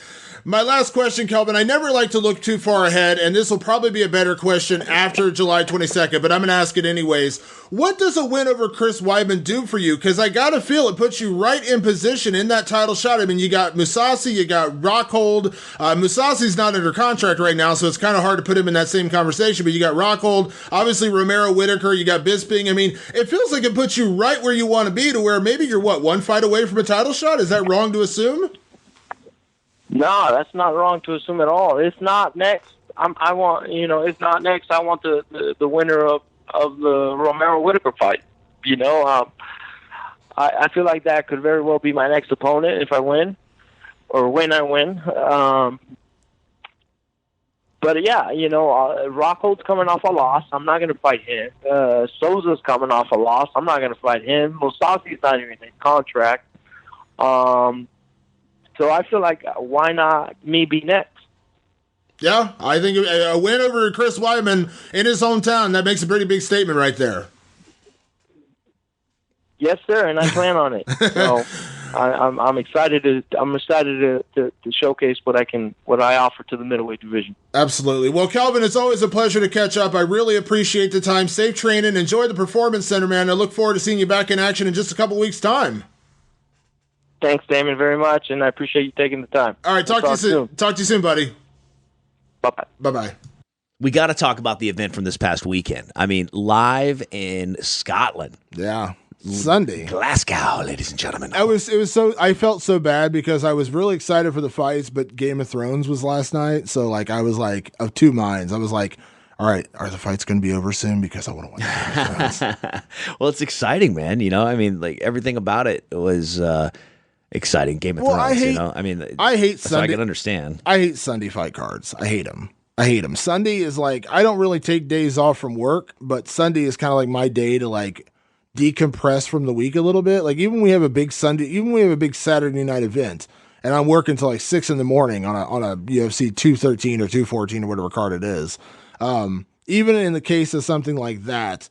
My last question, Kelvin, I never like to look too far ahead, and this will probably be a better question after July 22nd, but I'm going to ask it anyways. What does a win over Chris Weidman do for you? Because I got to feel it puts you right in position in that title shot. I mean, you got Mousasi, you got Rockhold. Mousasi's not under contract right now, so it's kind of hard to put him in that same conversation, but you got Rockhold, obviously Romero Whitaker, you got Bisping. I mean, it feels like it puts you right where you want to be, to where maybe you're, one fight away from a title shot? Is that wrong to assume? No, that's not wrong to assume at all. It's not next. It's not next. I want the winner of the Romero Whitaker fight. I feel like that could very well be my next opponent if I win, or when I win. But yeah, Rockhold's coming off a loss. I'm not going to fight him. Souza's coming off a loss. I'm not going to fight him. Mousasi's not even in contract. So I feel like, why not me be next? Yeah, I think a win over Chris Weidman in his hometown, that makes a pretty big statement right there. Yes, sir, and I plan on it. So I'm excited to showcase what I offer to the middleweight division. Absolutely. Well, Kelvin, it's always a pleasure to catch up. I really appreciate the time. Safe training. Enjoy the Performance Center, man. I look forward to seeing you back in action in just a couple weeks' time. Thanks, Damon, very much, and I appreciate you taking the time. All right, talk to you soon. Talk to you soon, buddy. Bye-bye. Bye-bye. We got to talk about the event from this past weekend. I mean, live in Scotland. Yeah. Sunday. Glasgow, ladies and gentlemen. I felt so bad because I was really excited for the fights, but Game of Thrones was last night, so I was of two minds. I was like, all right, are the fights going to be over soon? Because I want to watch Game of Thrones. Well, it's exciting, man. I mean, everything about it was exciting. Game of Thrones. I hate Sunday. I can understand. I hate Sunday fight cards. I hate them. Sunday is I don't really take days off from work, but Sunday is kind of my day to decompress from the week a little bit. Even when we have a big Saturday night event, and I'm working till 6 a.m. on a UFC 213 or 214 or whatever card it is. Even in the case of something like that,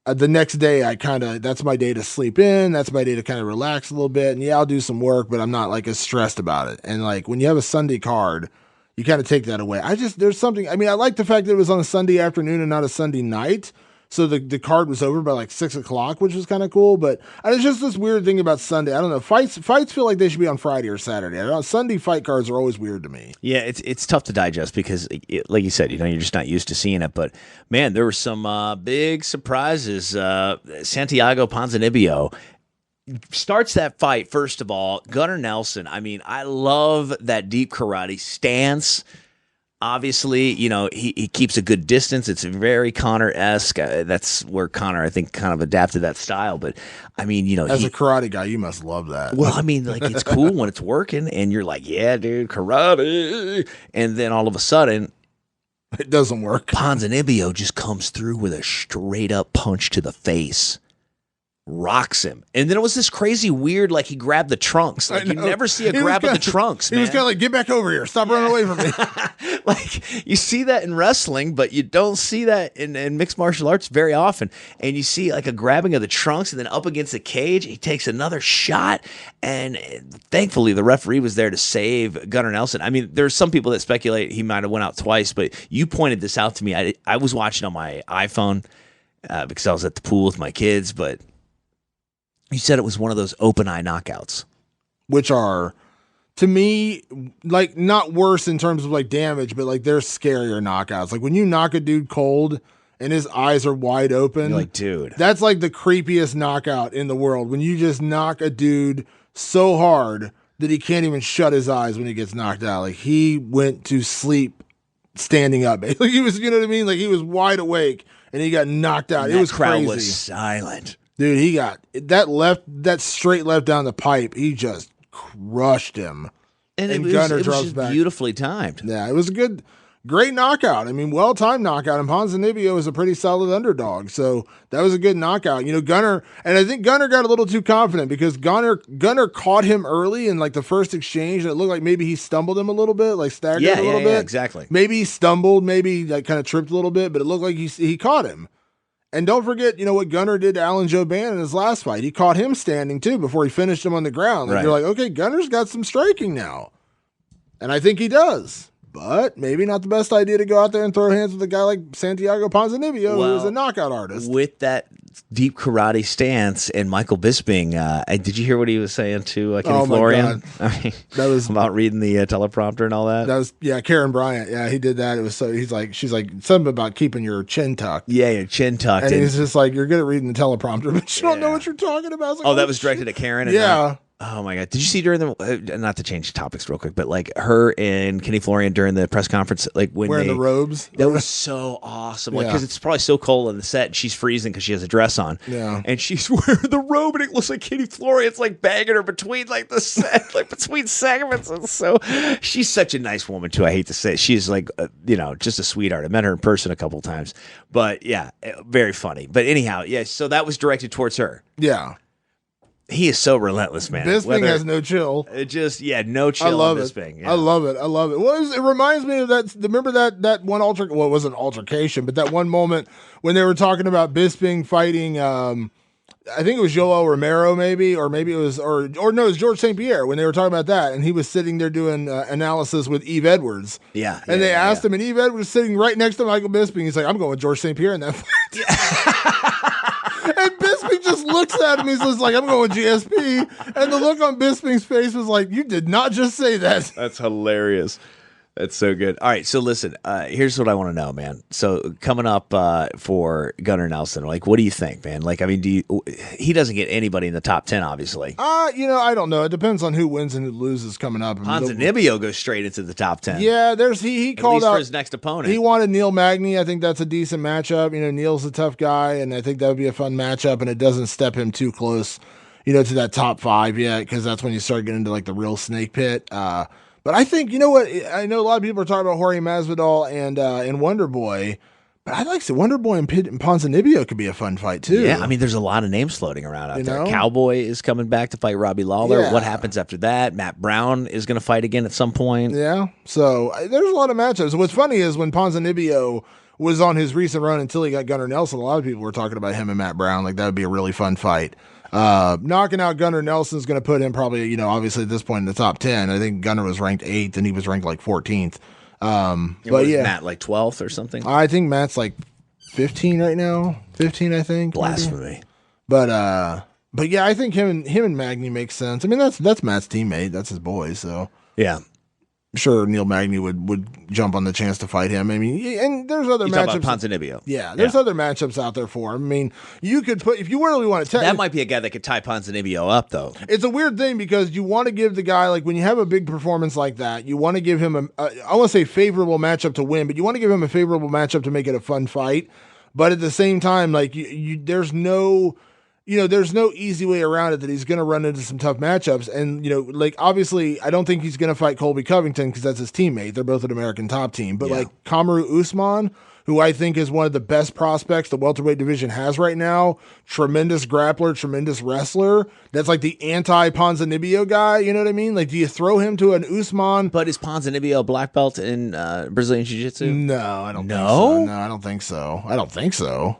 the next day that's my day to sleep in. That's my day to kind of relax a little bit. And yeah, I'll do some work, but I'm not as stressed about it. And when you have a Sunday card, you kind of take that away. There's something, I like the fact that it was on a Sunday afternoon and not a Sunday night. So the card was over by 6 o'clock, which was kind of cool. But it's just this weird thing about Sunday. I don't know. Fights feel like they should be on Friday or Saturday. I don't know, Sunday fight cards are always weird to me. Yeah, it's tough to digest because, like you said, you're just not used to seeing it. But man, there were some big surprises. Santiago Ponzinibbio starts that fight. First of all, Gunnar Nelson. I mean, I love that deep karate stance. Obviously, he keeps a good distance. It's very Conor-esque. That's where Conor, I think, kind of adapted that style. But, I mean, as a karate guy, you must love that. Well, I mean, it's cool when it's working, and you're like, yeah, dude, karate. And then all of a sudden, it doesn't work. Ponzinibbio just comes through with a straight-up punch to the face. Rocks him. And then it was this crazy weird, he grabbed the trunks. You never see a grab of the trunks, man. He was kind of get back over here. Stop running away from me. You see that in wrestling, but you don't see that in mixed martial arts very often. And you see a grabbing of the trunks and then up against the cage, he takes another shot. And thankfully the referee was there to save Gunnar Nelson. I mean, there's some people that speculate he might have went out twice, but you pointed this out to me. I was watching on my iPhone because I was at the pool with my kids, but You said it was one of those open eye knockouts, which are, to me, like not worse in terms of like damage, but like they're scarier knockouts. Like when you knock a dude cold and his eyes are wide open, you're like, dude, that's like the creepiest knockout in the world. When you just knock a dude so hard that he can't even shut his eyes when he gets knocked out. Like he went to sleep standing up. Like he was, you know what I mean? Like he was wide awake and he got knocked out. It was crowd crazy. Was silent. Dude, he got that straight left down the pipe. He just crushed him. And Gunnar it was just back. Beautifully timed. Yeah, it was a great knockout. I mean, well-timed knockout. And Ponzinibbio is a pretty solid underdog. So that was a good knockout. You know, Gunnar, and I think Gunnar got a little too confident because Gunnar caught him early in like the first exchange. And it looked like maybe he stumbled him a little bit, like staggered a little bit. Yeah, exactly. Maybe he stumbled, maybe like kind of tripped a little bit, but it looked like he caught him. And don't forget, you know, what Gunnar did to Alan Jouban in his last fight. He caught him standing too before he finished him on the ground. Like, You're like, okay, Gunnar's got some striking now. And I think he does. But maybe not the best idea to go out there and throw hands with a guy like Santiago Ponzinibbio, who is a knockout artist. With that deep karate stance and Michael Bisping, did you hear what he was saying to Kenny Florian? I mean, that was about reading the teleprompter and all that. That was Karen Bryant. Yeah, he did that. It was so she's like something about keeping your chin tucked. Yeah, your chin tucked. And he's just like, you're good at reading the teleprompter, but you don't know what you're talking about. Like, that was directed at Karen. And oh my God! Did you see during the not to change topics real quick, but like her and Kenny Florian during the press conference, like when wearing the robes, that was so awesome. Like because it's probably so cold on the set, and she's freezing because she has a dress on. Yeah, and she's wearing the robe, and it looks like Kenny Florian's like bagging her between like the set, like between segments. And so she's such a nice woman too. I hate to say it. She's like just a sweetheart. I met her in person a couple of times, but yeah, very funny. But anyhow, yeah. So that was directed towards her. Yeah. He is so relentless, man. Bisping has no chill. It just, no chill. I love on it. Bisping. Yeah. I love it. Well, it reminds me of that. Remember that one it wasn't altercation, but that one moment when they were talking about Bisping fighting. I think it was Joel Romero, maybe it was, or no, it was George St. Pierre when they were talking about that, and he was sitting there doing analysis with Eve Edwards. Yeah, and they asked him, and Eve Edwards was sitting right next to Michael Bisping. He's like, "I'm going with George St. Pierre in that fight." Yeah. And Bisping just looks at him. He's just like, I'm going with GSP. And the look on Bisping's face was like, you did not just say that. That's hilarious. That's so good. All right, so listen, here's what I want to know, man. So coming up for Gunnar Nelson, like, what do you think, man? Like, I mean, he doesn't get anybody in the top 10, obviously. I don't know. It depends on who wins and who loses coming up. Ponzinibbio goes straight into the top 10. Yeah, he called out for his next opponent. He wanted Neil Magny. I think that's a decent matchup. You know, Neil's a tough guy, and I think that would be a fun matchup, and it doesn't step him too close, to that top 5 yet, because that's when you start getting into like the real snake pit. But I think, you know what? I know a lot of people are talking about Jorge Masvidal and Wonder Boy, but I'd like to say Wonder Boy and Ponzinibbio could be a fun fight too. Yeah, I mean, there's a lot of names floating around out there. Cowboy is coming back to fight Robbie Lawler. Yeah. What happens after that? Matt Brown is going to fight again at some point. Yeah, so there's a lot of matchups. What's funny is when Ponzinibbio was on his recent run until he got Gunnar Nelson, a lot of people were talking about him and Matt Brown. Like, that would be a really fun fight. Knocking out Gunnar Nelson is going to put him probably, obviously at this point in the top 10. I think Gunnar was ranked 8th and he was ranked like 14th. But yeah, Matt like 12th or something. I think Matt's like 15 right now. 15, I think. Blasphemy. Maybe. But yeah, I think him and Magny makes sense. I mean, that's Matt's teammate. That's his boy. So yeah. I'm sure Neil Magny would jump on the chance to fight him. I mean, and there's other matchups. Talk about Ponzinibbio. Yeah, there's other matchups out there for him. I mean, you could put, if you really want to that might be a guy that could tie Ponzinibbio up, though. It's a weird thing because you want to give the guy, like when you have a big performance like that, you want to give him I want to say favorable matchup to win, but you want to give him a favorable matchup to make it a fun fight. But at the same time, like there's no easy way around it that he's going to run into some tough matchups. And, like, obviously, I don't think he's going to fight Colby Covington because that's his teammate. They're both an American top team. But, like, Kamaru Usman, who I think is one of the best prospects the welterweight division has right now, tremendous grappler, tremendous wrestler. That's like the anti-Ponzinibbio guy, you know what I mean? Like, do you throw him to an Usman? But is Ponzinibbio a black belt in Brazilian Jiu-Jitsu? No, I don't think so. No, I don't think so.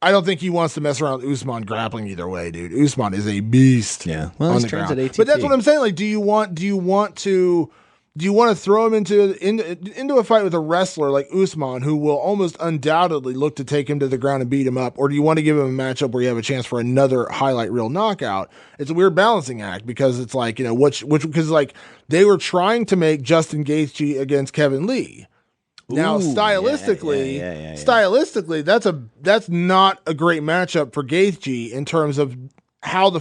I don't think he wants to mess around with Usman grappling either way, dude. Usman is a beast. Yeah. Well, on the ground. But that's what I'm saying. Like, do you want to Do you want to throw him into a fight with a wrestler like Usman, who will almost undoubtedly look to take him to the ground and beat him up? Or do you want to give him a matchup where you have a chance for another highlight reel knockout? It's a weird balancing act because it's like, because like they were trying to make Justin Gaethje against Kevin Lee. Now, stylistically, that's not a great matchup for Gaethje in terms of how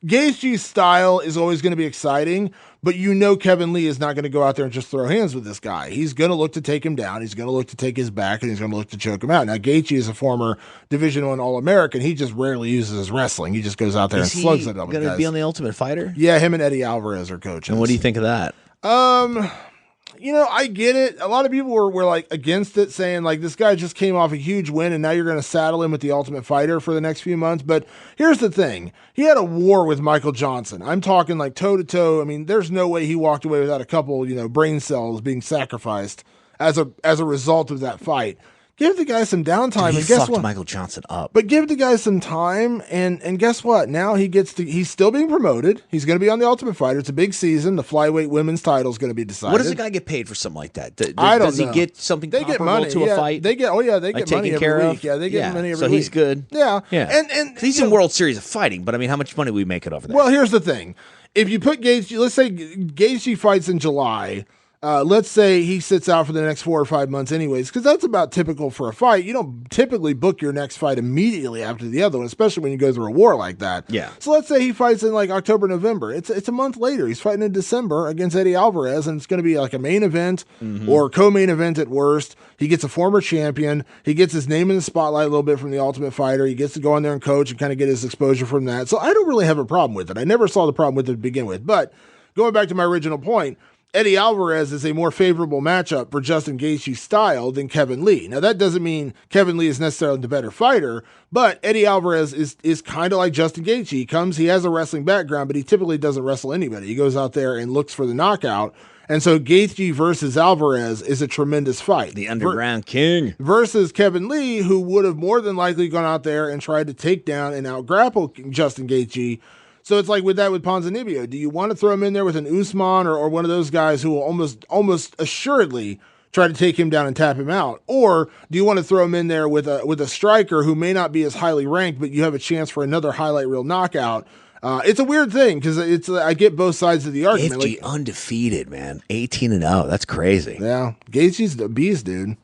Gaethje's style is always going to be exciting, but Kevin Lee is not going to go out there and just throw hands with this guy. He's going to look to take him down. He's going to look to take his back, and he's going to look to choke him out. Now, Gaethje is a former Division I All-American. He just rarely uses his wrestling. He just goes out there and slugs it up. Going to be on the Ultimate Fighter? Yeah, him and Eddie Alvarez are coaches. And what do you think of that? I get it. A lot of people were like against it, saying like this guy just came off a huge win and now you're going to saddle him with the Ultimate Fighter for the next few months. But here's the thing. He had a war with Michael Johnson. I'm talking like toe to toe. I mean, there's no way he walked away without a couple, brain cells being sacrificed as a result of that fight. Give the guy some downtime. Dude, and guess what? Michael Johnson up. But give the guy some time, and guess what? Now he's still being promoted. He's going to be on the Ultimate Fighter. It's a big season. The flyweight women's title is going to be decided. What does a guy get paid for something like that? I don't know. Does he get something comparable to a fight? They get money every week. Yeah, they get money every week. So he's good. Yeah. And he's in World Series of Fighting, but I mean, how much money we make it over there? Well, here's the thing. If you put Gaethje, let's say Gaethje fights in July. Let's say he sits out for the next 4 or 5 months anyways, because that's about typical for a fight. You don't typically book your next fight immediately after the other one, especially when you go through a war like that. Yeah. So let's say he fights in like October, November. It's a month later. He's fighting in December against Eddie Alvarez, and it's going to be like a main event or co-main event at worst. He gets a former champion. He gets his name in the spotlight a little bit from the Ultimate Fighter. He gets to go in there and coach and kind of get his exposure from that. So I don't really have a problem with it. I never saw the problem with it to begin with. But going back to my original point, Eddie Alvarez is a more favorable matchup for Justin Gaethje's style than Kevin Lee. Now, that doesn't mean Kevin Lee is necessarily the better fighter, but Eddie Alvarez is kind of like Justin Gaethje. He has a wrestling background, but he typically doesn't wrestle anybody. He goes out there and looks for the knockout. And so Gaethje versus Alvarez is a tremendous fight. The underground king. Versus Kevin Lee, who would have more than likely gone out there and tried to take down and out-grapple Justin Gaethje. So it's like with Ponzinibbio. Do you want to throw him in there with an Usman or one of those guys who will almost assuredly try to take him down and tap him out? Or do you want to throw him in there with a striker who may not be as highly ranked, but you have a chance for another highlight reel knockout? It's a weird thing because I get both sides of the argument. Gaethje undefeated, man. 18-0. That's crazy. Yeah. Gaethje's the beast, dude.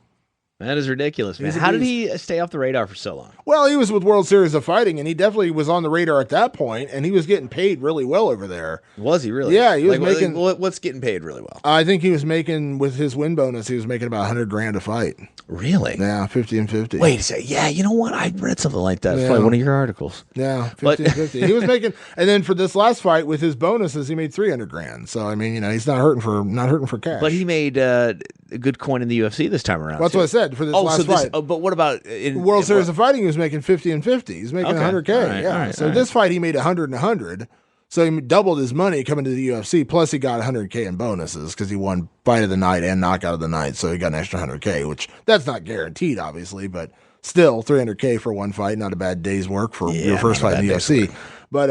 That is ridiculous, man. How did he stay off the radar for so long? Well, he was with World Series of Fighting, and he definitely was on the radar at that point, and he was getting paid really well over there. Was he really? Yeah, he was making. What's getting paid really well? I think he was making, with his win bonus, he was making about $100,000 a fight. Really? Yeah, 50 and 50. Wait a second. Yeah, you know what? I read something like that. It's probably one of your articles. Yeah, 50 and 50. He was making, and then for this last fight with his bonuses, he made $300,000. So I mean, he's not hurting for cash. But he made a good coin in the UFC this time around. Well, that's what I said for this last fight. But what about in World Series of Fighting? He was making 50 and 50. He's making $100K. All right, so this fight he made 100 and 100. So he doubled his money coming to the UFC. Plus he got 100K in bonuses because he won fight of the night and knockout of the night. So he got an extra 100K, which that's not guaranteed, obviously, but still 300K for one fight. Not a bad day's work for your first fight in the UFC. But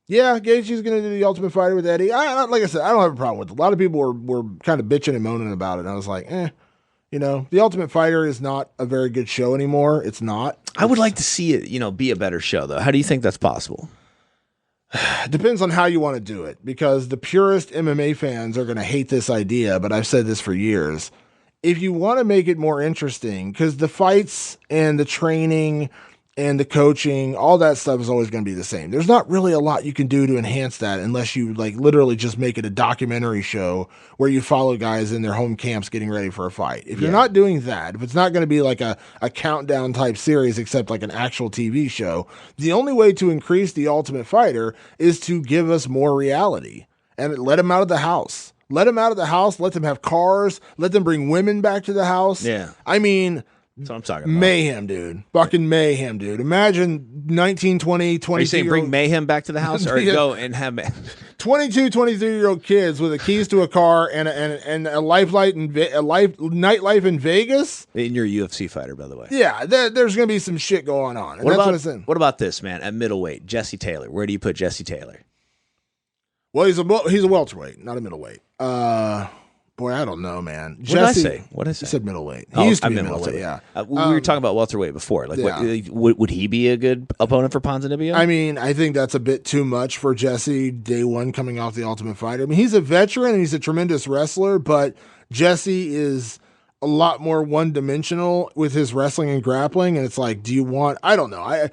yeah, Gaethje's going to do the Ultimate Fighter with Eddie. Like I said, I don't have a problem with it. A lot of people were kind of bitching and moaning about it. And I was like, the Ultimate Fighter is not a very good show anymore. It's not. I would like to see it, be a better show, though. How do you think that's possible? Depends on how you want to do it, because the purest MMA fans are going to hate this idea, but I've said this for years. If you want to make it more interesting, because the fights and the training and the coaching, all that stuff is always going to be the same. There's not really a lot you can do to enhance that unless you literally just make it a documentary show where you follow guys in their home camps getting ready for a fight. If you're not doing that, if it's not going to be like a countdown type series, except like an actual TV show, the only way to increase the Ultimate Fighter is to give us more reality and let them out of the house. Let them out of the house. Let them have cars. Let them bring women back to the house. Yeah. I mean, that's what I'm talking about. Mayhem, dude. Fucking mayhem, dude. Imagine 19, 20, 22. Are you saying bring mayhem back to the house or go and have 22, 23-year-old kids with the keys to a car and a nightlife in Vegas? And you're a UFC fighter, by the way. Yeah, there's going to be some shit going on. And what about this, man? At middleweight, Jesse Taylor. Where do you put Jesse Taylor? Well, he's a welterweight, not a middleweight. Boy, I don't know, man. What did I say? What did I say? You said middleweight. He used to be middleweight, yeah. We were talking about welterweight before. Like, would he be a good opponent for Ponzinibbio? I mean, I think that's a bit too much for Jesse day one coming off the Ultimate Fighter. I mean, he's a veteran and he's a tremendous wrestler, but Jesse is a lot more one-dimensional with his wrestling and grappling, and it's like, do you want? I don't know.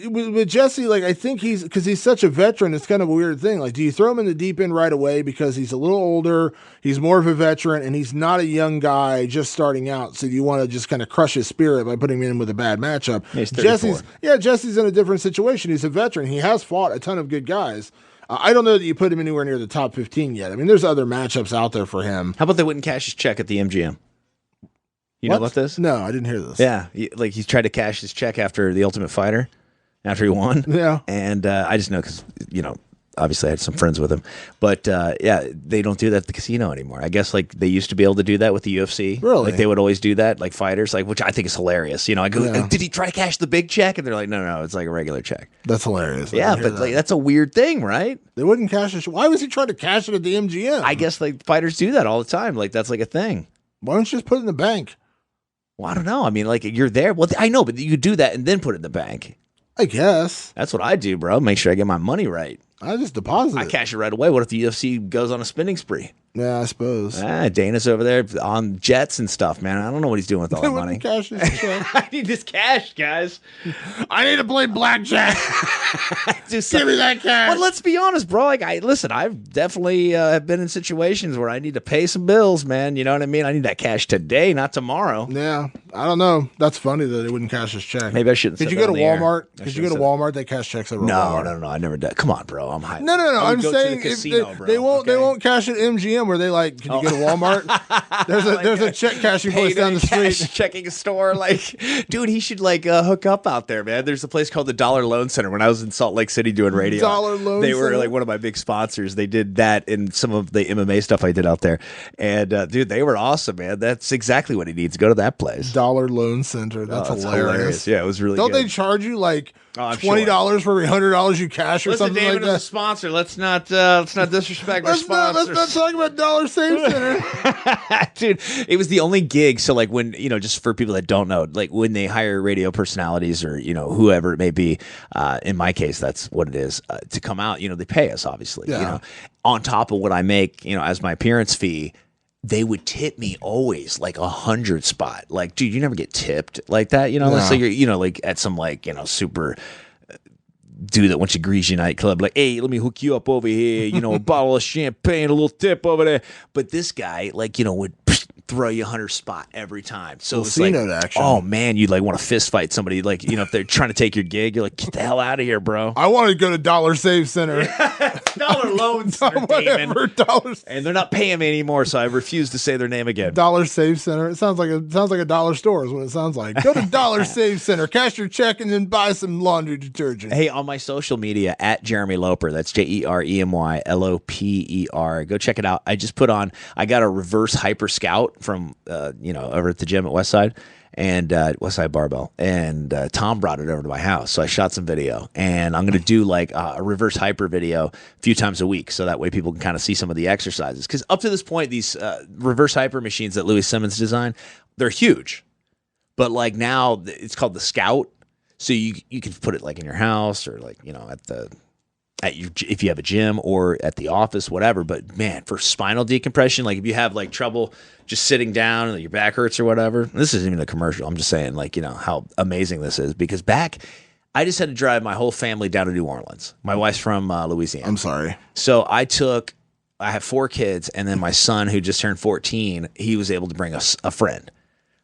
With Jesse, like, I think because he's such a veteran, it's kind of a weird thing. Like, do you throw him in the deep end right away because he's a little older, he's more of a veteran, and he's not a young guy just starting out? So do you want to just kind of crush his spirit by putting him in with a bad matchup? He's 34. Jesse's in a different situation. He's a veteran. He has fought a ton of good guys. I don't know that you put him anywhere near the top 15 yet. I mean, there's other matchups out there for him. How about they wouldn't cash his check at the MGM? You know about this? No, I didn't hear this. Yeah, like he's tried to cash his check after the Ultimate Fighter, after he won. Yeah. And I just know because, obviously I had some friends with him. But, they don't do that at the casino anymore. I guess, like, they used to be able to do that with the UFC. Really? Like, they would always do that, like, fighters, like, which I think is hilarious. I go, did he try to cash the big check? And they're like, no, it's like a regular check. That's hilarious. Yeah, but like, that's a weird thing, right? They wouldn't cash it. Why was he trying to cash it at the MGM? I guess, like, fighters do that all the time. Like, that's like a thing. Why don't you just put it in the bank? Well, I don't know. I mean, like, you're there. Well, I know, but you could do that and then put it in the bank. I guess. That's what I do, bro. Make sure I get my money right. I just deposit it. I cash it right away. What if the UFC goes on a spending spree? Yeah, I suppose. Dana's over there on jets and stuff, man. I don't know what he's doing with all that money. Cash his check. I need this cash, guys. I need to play blackjack. Give me that cash. But let's be honest, bro. Like, I've definitely have been in situations where I need to pay some bills, man. You know what I mean? I need that cash today, not tomorrow. Yeah, I don't know. That's funny that they wouldn't cash his check. Maybe I shouldn't. Did you go to Walmart? They cash checks over Walmart. No. I never did. Come on, bro. I'm high. No. I'm saying they won't cash at MGM where they like. Can you go to Walmart? There's a check cashing place down the street. Checking store, like, dude, he should like hook up out there, man. There's a place called the Dollar Loan Center. When I was in Salt Lake City doing radio, they were like one of my big sponsors. They did that in some of the MMA stuff I did out there, and dude, they were awesome, man. That's exactly what he needs. Go to that place, Dollar Loan Center. That's hilarious. Yeah, it was really. Don't they charge you like $20 for every $100 you cash or something Damon like that? Is a sponsor. Let's not disrespect our sponsors. Let's not talk about Dollar Save Center. Dude, it was the only gig. So like when, just for people that don't know, like when they hire radio personalities or, whoever it may be, in my case, that's what it is, to come out, they pay us obviously, on top of what I make, as my appearance fee. They would tip me always like 100 spot. Like, dude, you never get tipped like that, Let's say you're, like at some like, super dude that wants to greasy nightclub, like, hey, let me hook you up over here, a bottle of champagne, a little tip over there. But this guy, like, would throw you 100 spot every time. So it's like, action. Oh man, you'd like want to fist fight somebody. Like, if they're trying to take your gig, you're like, get the hell out of here, bro. I want to go to Dollar Save Center. Dollar Loan Center, whatever. Dollars. And they're not paying me anymore, so I refuse to say their name again. Dollar Save Center. It sounds like a dollar store is what it sounds like. Go to Dollar Save Center, cash your check, and then buy some laundry detergent. Hey, on my social media at Jeremy Loper, that's JeremyLoper. Go check it out. I just I got a reverse Hyper Scout from over at the gym at Westside and Westside Barbell, and Tom brought it over to my house, so I shot some video, and I'm gonna do like a reverse hyper video a few times a week, so that way people can kind of see some of the exercises. Because up to this point, these reverse hyper machines that Louis Simmons designed, they're huge, but like now it's called the Scout, so you can put it like in your house or like if you have a gym or at the office, whatever. But man, for spinal decompression, like if you have like trouble just sitting down and your back hurts or whatever, this isn't even a commercial. I'm just saying, like, how amazing this is, because I just had to drive my whole family down to New Orleans. My wife's from Louisiana. I'm sorry. So I have 4 kids, and then my son, who just turned 14, he was able to bring us a friend.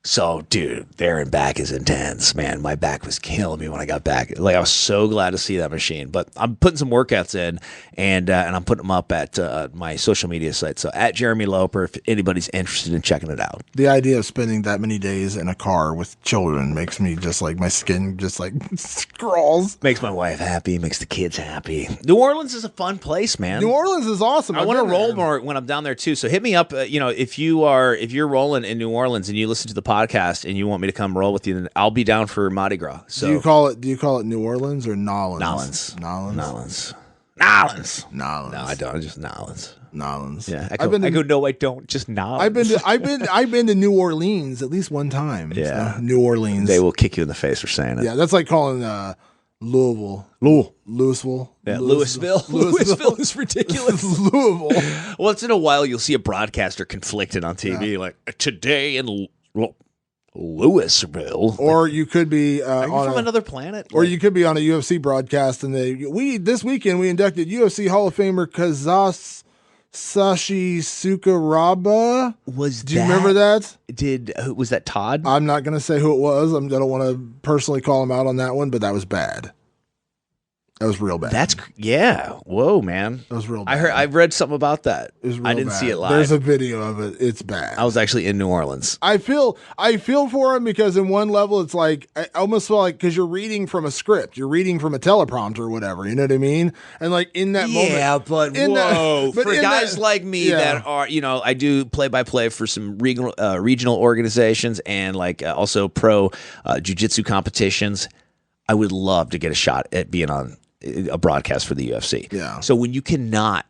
So, dude, there and back is intense, man. My back was killing me when I got back. Like, I was so glad to see that machine. But I'm putting some workouts in, and I'm putting them up at my social media site. So, at Jeremy Loper, if anybody's interested in checking it out. The idea of spending that many days in a car with children makes me just like, my skin just like scrawls. Makes my wife happy, makes the kids happy. New Orleans is a fun place, man. New Orleans is awesome. I want to roll more when I'm down there, too. So, hit me up, if you're rolling in New Orleans and you listen to the podcast and you want me to come roll with you, then I'll be down for Mardi Gras. So do you call it New Orleans or Nolans? Nolans. No, I don't. Just Nolans. Nolans. Yeah, I go. No, I don't. Just Nolans. I've been to New Orleans at least one time. Yeah, so, New Orleans. They will kick you in the face for saying it. Yeah, that's like calling Louisville. Louisville. Yeah, Louisville is ridiculous. Louisville. Once in a while, you'll see a broadcaster conflicted on TV, like today in Louisville. Or you could be Are you from another planet? Or you could be on a UFC broadcast, and this weekend we inducted UFC Hall of Famer Sashi Sukaraba. Do you remember that? Was that Todd? I'm not going to say who it was. I don't want to personally call him out on that one, but that was bad. That was real bad. Whoa, man. That was real bad. I read something about that. It was real I didn't bad. see it live. There's a video of it. It's bad. I was actually in New Orleans. I feel for him because in one level it's like I almost feel like because you're reading from a script, you're reading from a teleprompter or whatever. You know what I mean? And like in that moment, for guys like me that are, I do play-by-play for some regional organizations and also pro jiu-jitsu competitions. I would love to get a shot at being on a broadcast for the UFC. Yeah. So when you cannot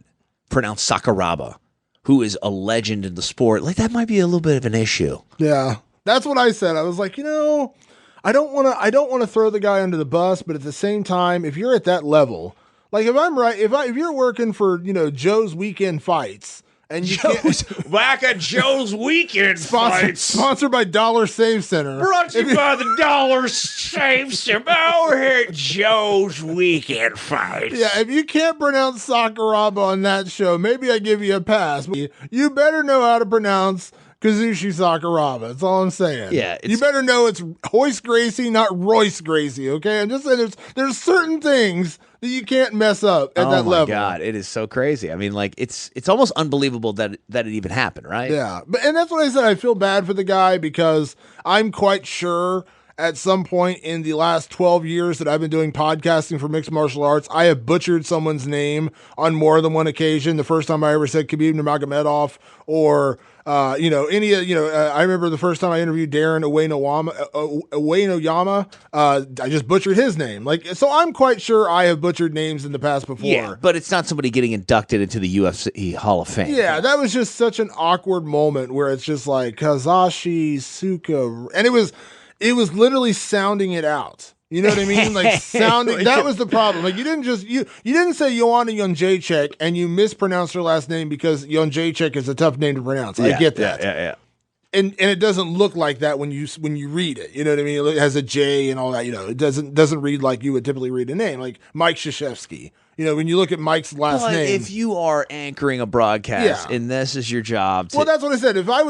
pronounce Sakuraba, who is a legend in the sport, that might be a little bit of an issue. Yeah. That's what I said. I was like, I don't want to throw the guy under the bus, but at the same time, if you're at that level, like if I'm right, if you're working for, Joe's Weekend Fights, and you whack at Joe's Weekend Fights. Sponsored by Dollar Save Center. Brought to you by the Dollar Save Center. Over here at Joe's Weekend Fights. Yeah, if you can't pronounce Sakuraba on that show, maybe I give you a pass. You better know how to pronounce Kazushi Sakuraba. That's all I'm saying. Yeah, you better know it's Royce Gracie, not Royce Gracie. Okay, I'm just saying there's certain things that you can't mess up at that level. Oh my God, it is so crazy. I mean, it's almost unbelievable that it even happened, right? Yeah, and that's what I said. I feel bad for the guy because I'm quite sure at some point in the last 12 years that I've been doing podcasting for mixed martial arts, I have butchered someone's name on more than one occasion. The first time I ever said Khabib Nurmagomedov or I remember the first time I interviewed Darren Uenoyama, I just butchered his name. So I'm quite sure I have butchered names in the past before. Yeah, but it's not somebody getting inducted into the UFC Hall of Fame. Yeah, that was just such an awkward moment where it's just like Kazashi Suka, and it was literally sounding it out. You know what I mean? Sounding. That was the problem. You didn't say Joanna Jędrzejczyk and you mispronounced her last name because Jędrzejczyk is a tough name to pronounce. I get that. Yeah. And it doesn't look like that when you read it. You know what I mean? It has a J and all that. It doesn't read like you would typically read a name, like Mike Krzyzewski. When you look at Mike's last name. If you are anchoring a broadcast and this is your job. Well, that's what I said. If I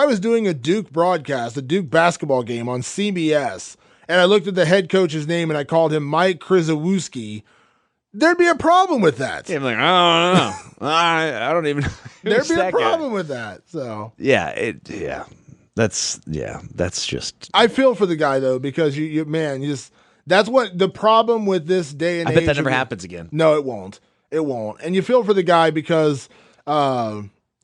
was doing a Duke broadcast, a Duke basketball game on CBS, and I looked at the head coach's name and I called him Mike Krzyzewski, there'd be a problem with that. Yeah, I'm like, I don't know. I don't even know. There'd be a problem with that. So that's just. I feel for the guy though, because you that's what the problem with this day and age. I bet that never happens again. No, it won't. It won't. And you feel for the guy because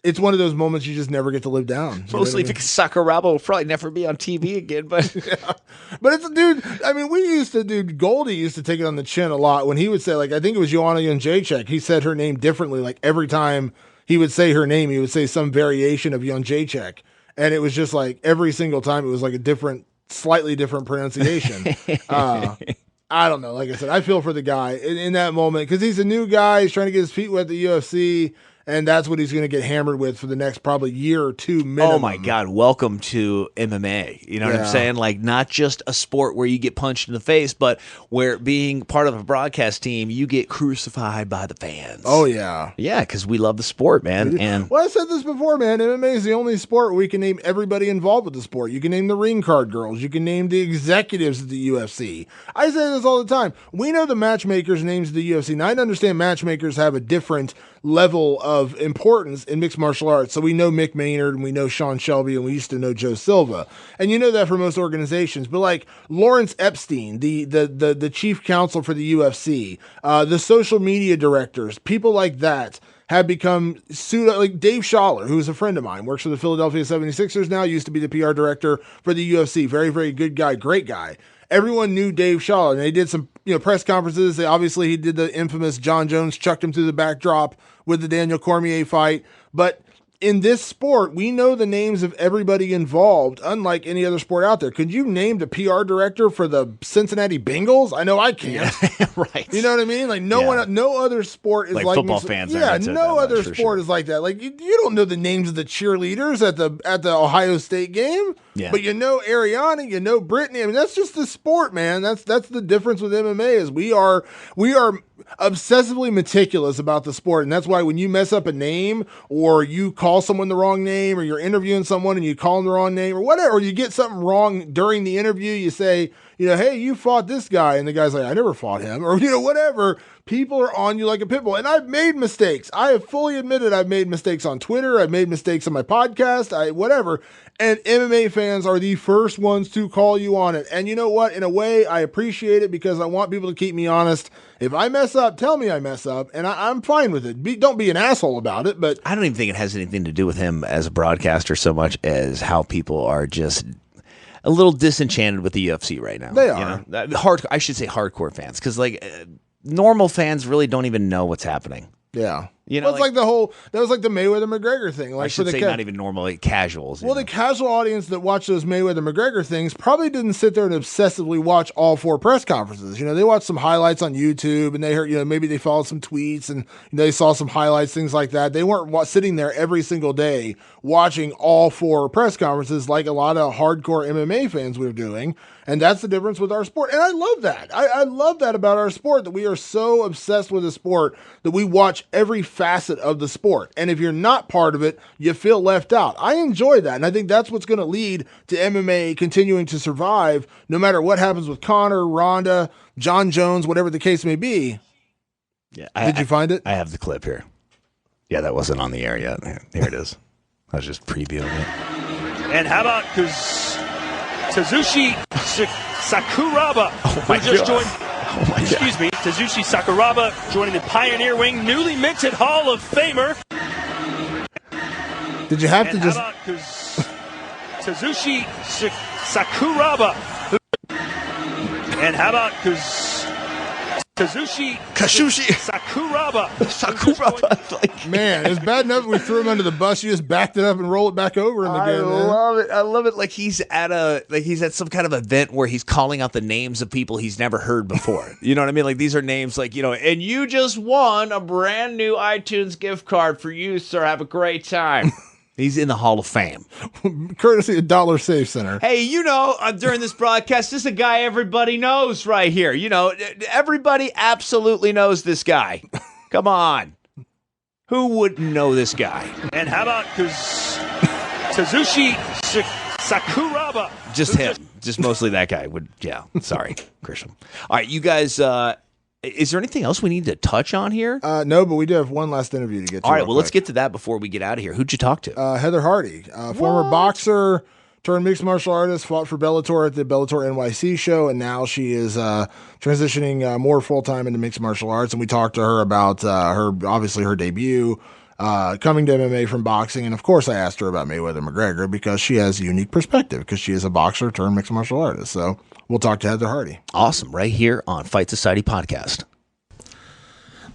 it's one of those moments you just never get to live down. Mostly because Sakuraba will probably never be on TV again. But but it's a dude. I mean, Goldie used to take it on the chin a lot when he would say, I think it was Joanna Jędrzejczyk. He said her name differently. Every time he would say her name, he would say some variation of Jędrzejczyk. And it was just every single time it was a slightly different pronunciation. I don't know. Like I said, I feel for the guy in that moment because he's a new guy. He's trying to get his feet wet at the UFC. And that's what he's going to get hammered with for the next probably year or two minimum. Oh, my God. Welcome to MMA. You know what I'm saying? Not just a sport where you get punched in the face, but where being part of a broadcast team, you get crucified by the fans. Oh, yeah. Yeah, because we love the sport, man. Well, I said this before, man. MMA is the only sport where we can name everybody involved with the sport. You can name the ring card girls. You can name the executives of the UFC. I say this all the time. We know the matchmakers' names of the UFC. Now, I understand matchmakers have a different level of importance in mixed martial arts. So we know Mick Maynard and we know Sean Shelby and we used to know Joe Silva. And you know that for most organizations. But Lawrence Epstein, the chief counsel for the UFC, the social media directors, people like that have become like Dave Schaller, who's a friend of mine, works for the Philadelphia 76ers now, used to be the PR director for the UFC. Very, very good guy, great guy. Everyone knew Dave Schaller, and they did some press conferences. He did the infamous John Jones chucked him through the backdrop with the Daniel Cormier fight. But in this sport, we know the names of everybody involved, unlike any other sport out there. Could you name the PR director for the Cincinnati Bengals? I know I can't. Yeah, right. You know what I mean? Like no other sport is like football fans. Yeah, no other sport is like that. Like you don't know the names of the cheerleaders at the Ohio State game, but you know Ariana, you know Brittany. I mean, that's just the sport, man. That's the difference with MMA is we are obsessively meticulous about the sport, and that's why when you mess up a name or you call someone the wrong name or you're interviewing someone and you call them the wrong name or whatever, or you get something wrong during the interview, you say, hey, you fought this guy, and the guy's like, I never fought him, or whatever. People are on you like a pit bull, and I've made mistakes. I have fully admitted I've made mistakes on Twitter. I've made mistakes on my podcast. Whatever. And MMA fans are the first ones to call you on it. And you know what? In a way, I appreciate it because I want people to keep me honest. If I mess up, tell me I mess up, and I'm fine with it. Don't be an asshole about it. But I don't even think it has anything to do with him as a broadcaster so much as how people are just a little disenchanted with the UFC right now. They are. I should say hardcore fans, because normal fans really don't even know what's happening. Yeah. Well, it's that was like the Mayweather-McGregor thing. Like I should say not even normal, casuals. Well, the casual audience that watched those Mayweather-McGregor things probably didn't sit there and obsessively watch all 4 press conferences. They watched some highlights on YouTube, and they heard, maybe they followed some tweets, and they saw some highlights, things like that. They weren't sitting there every single day watching all 4 press conferences like a lot of hardcore MMA fans were doing. And that's the difference with our sport. And I love that. I love that about our sport, that we are so obsessed with the sport that we watch every facet of the sport. And if you're not part of it, you feel left out. I enjoy that. And I think that's what's going to lead to MMA continuing to survive no matter what happens with Conor, Ronda, John Jones, whatever the case may be. Yeah, Did you find it? I have the clip here. Yeah, that wasn't on the air yet. Here it is. I was just previewing it. And how about Tazushi Sakuraba, Tazushi Sakuraba joining the Pioneer Wing, newly minted Hall of Famer. Did you have and to just... How about Tazushi Sakuraba? And how about Tazushi Sakuraba. Man, it's bad enough we threw him under the bus. You just backed it up and rolled it back over him again. I love it. Like he's at some kind of event where he's calling out the names of people he's never heard before. You know what I mean? Like these are names like, and you just won a brand new iTunes gift card for you, sir. Have a great time. He's in the Hall of Fame. Courtesy of Dollar Safe Center. Hey, during this broadcast, this is a guy everybody knows right here. Everybody absolutely knows this guy. Come on. Who wouldn't know this guy? And how about Tazushi Sakuraba? Just him. Just mostly that guy. Sorry, Christian. All right, you guys... is there anything else we need to touch on here? No, but we do have one last interview to get to. All right, well, let's get to that before we get out of here. Who'd you talk to? Heather Hardy, former boxer turned mixed martial artist, fought for Bellator at the Bellator NYC show, and now she is transitioning more full-time into mixed martial arts, and we talked to her about her debut, coming to MMA from boxing, and of course I asked her about Mayweather-McGregor because she has a unique perspective because she is a boxer turned mixed martial artist, so... We'll talk to Heather Hardy. Awesome. Right here on Fight Society Podcast.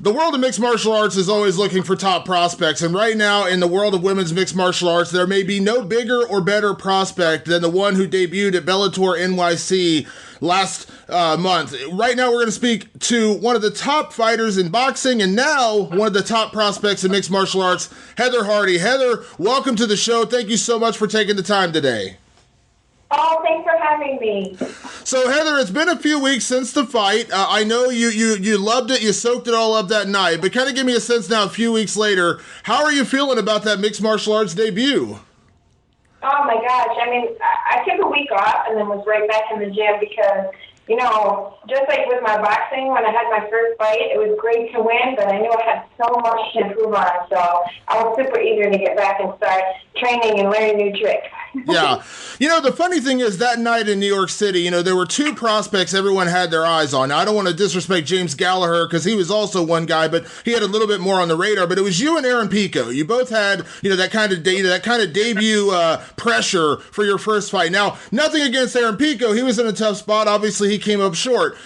The world of mixed martial arts is always looking for top prospects, and right now in the world of women's mixed martial arts, there may be no bigger or better prospect than the one who debuted at Bellator NYC last month. Right now we're going to speak to one of the top fighters in boxing and now one of the top prospects in mixed martial arts, Heather Hardy. Heather, welcome to the show. Thank you so much for taking the time today. Oh, thanks for having me. So, Heather, it's been a few weeks since the fight. I know you loved it. You soaked it all up that night. But kind of give me a sense now, a few weeks later, how are you feeling about that mixed martial arts debut? Oh, my gosh. I mean, I took a week off and then was right back in the gym because, just like with my boxing, when I had my first fight, it was great to win, but I knew I had so much to improve on. So I was super eager to get back and start training and learning new tricks. Yeah. The funny thing is that night in New York City, there were two prospects everyone had their eyes on. Now, I don't want to disrespect James Gallagher because he was also one guy, but he had a little bit more on the radar. But it was you and Aaron Pico. You both had, that kind of debut pressure for your first fight. Now, nothing against Aaron Pico. He was in a tough spot. Obviously, he came up short.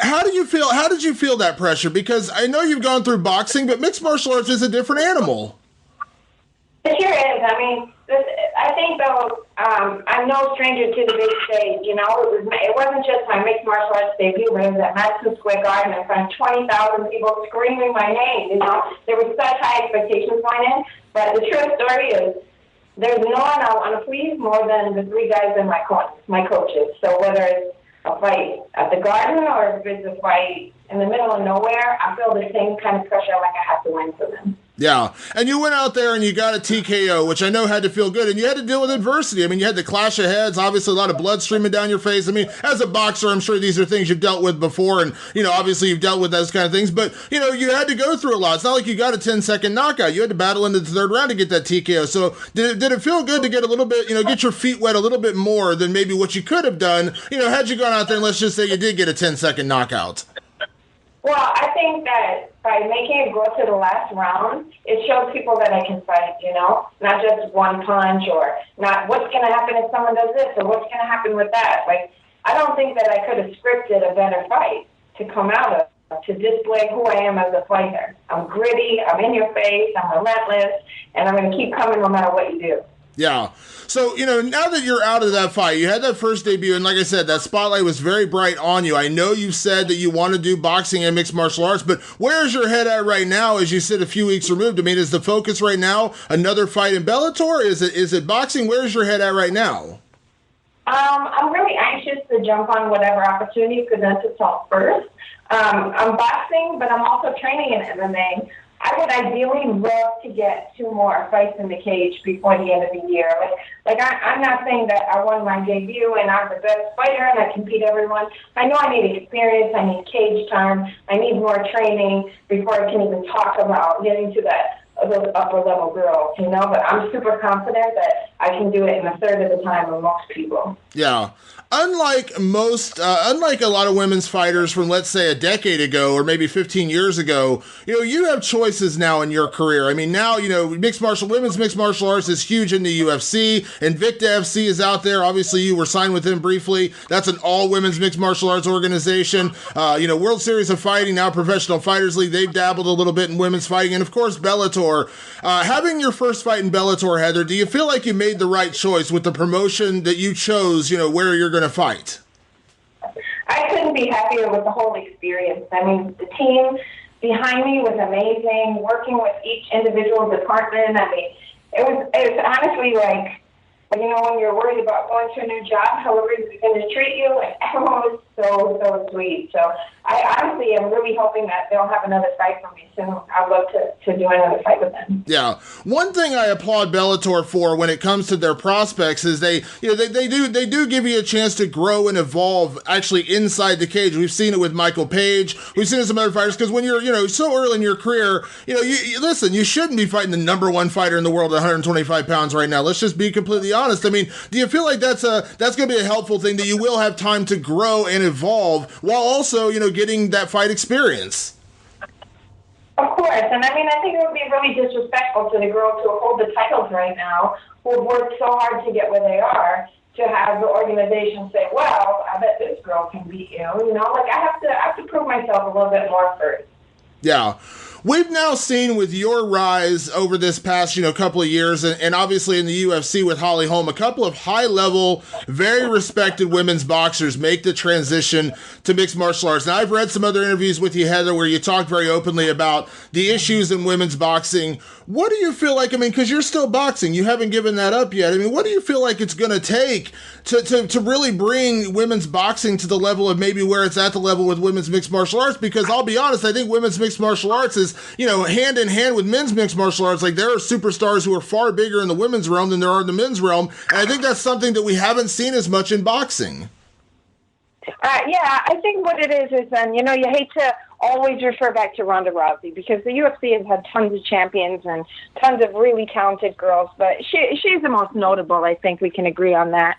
How did you feel that pressure? Because I know you've gone through boxing, but mixed martial arts is a different animal. It sure is. I mean, I think, though, I'm no stranger to the big stage. It wasn't just my mixed martial arts debut, but it was at Madison Square Garden in front of 20,000 people screaming my name. There were such high expectations going in. But the true story is there's no one I want to please more than the three guys in my coaches. So whether it's a fight at the Garden or if it's a fight in the middle of nowhere, I feel the same kind of pressure like I have to win for them. Yeah, and you went out there and you got a TKO, which I know had to feel good, and you had to deal with adversity. I mean, you had the clash of heads, obviously a lot of blood streaming down your face. I mean, as a boxer, I'm sure these are things you've dealt with before, and, obviously you've dealt with those kind of things, but, you had to go through a lot. It's not like you got a 10-second knockout. You had to battle into the third round to get that TKO. So did it feel good to get a little bit, get your feet wet a little bit more than maybe what you could have done, had you gone out there and let's just say you did get a 10-second knockout? Well, I think that by making it go to the last round, it shows people that I can fight, not just one punch or not what's going to happen if someone does this or what's going to happen with that. Like, I don't think that I could have scripted a better fight to come out of, to display who I am as a fighter. I'm gritty, I'm in your face, I'm relentless, and I'm going to keep coming no matter what you do. Yeah. So, now that you're out of that fight, you had that first debut, and like I said, that spotlight was very bright on you. I know you said that you want to do boxing and mixed martial arts, but where's your head at right now as you sit a few weeks removed? I mean, is the focus right now another fight in Bellator? Is it boxing? Where's your head at right now? I'm really anxious to jump on whatever opportunity presents itself first. I'm boxing, but I'm also training in MMA. I would ideally love to get 2 more fights in the cage before the end of the year. I'm not saying that I won my debut and I'm the best fighter and I can beat everyone. I know I need experience, I need cage time, I need more training before I can even talk about getting to those upper level girls, But I'm super confident that I can do it in a third of the time of most people. Yeah. Unlike a lot of women's fighters from, let's say, a decade ago or maybe 15 years ago, you have choices now in your career. I mean, now, women's mixed martial arts is huge in the UFC. Invicta FC is out there. Obviously, you were signed with them briefly. That's an all-women's mixed martial arts organization. World Series of Fighting, now Professional Fighters League. They've dabbled a little bit in women's fighting. And, of course, Bellator. Having your first fight in Bellator, Heather, do you feel like you made the right choice with the promotion that you chose, where you're going to fight? I couldn't be happier with the whole experience. I mean, the team behind me was amazing, working with each individual department. I mean, it was honestly like, when you're worried about going to a new job, how everybody's going to treat you, and everyone was so sweet. So I honestly am really hoping that they'll have another fight for me soon. I'd love to do another fight with them. Yeah. One thing I applaud Bellator for when it comes to their prospects is they do give you a chance to grow and evolve actually inside the cage. We've seen it with Michael Page. We've seen it with some other fighters because when you're, so early in your career, you shouldn't be fighting the number one fighter in the world at 125 pounds right now. Let's just be completely honest. I mean, do you feel like that's going to be a helpful thing that you will have time to grow and evolve while also, getting that fight experience? Of course, and I think it would be really disrespectful to the girls who hold the titles right now, who have worked so hard to get where they are, to have the organization say, well, I bet this girl can beat you. I have to prove myself a little bit more first. Yeah. We've now seen with your rise over this past, couple of years, and obviously in the UFC with Holly Holm, a couple of high-level, very respected women's boxers make the transition to mixed martial arts. Now, I've read some other interviews with you, Heather, where you talked very openly about the issues in women's boxing. What do you feel like, because you're still boxing, you haven't given that up yet. What do you feel like it's going to take to really bring women's boxing to the level of maybe where it's at the level with women's mixed martial arts? Because I'll be honest, I think women's mixed martial arts is, hand in hand with men's mixed martial arts. Like, there are superstars who are far bigger in the women's realm than there are in the men's realm. And I think that's something that we haven't seen as much in boxing. Yeah, I think what it is, you hate to always refer back to Ronda Rousey because the UFC has had tons of champions and tons of really talented girls, but she's the most notable. I think we can agree on that.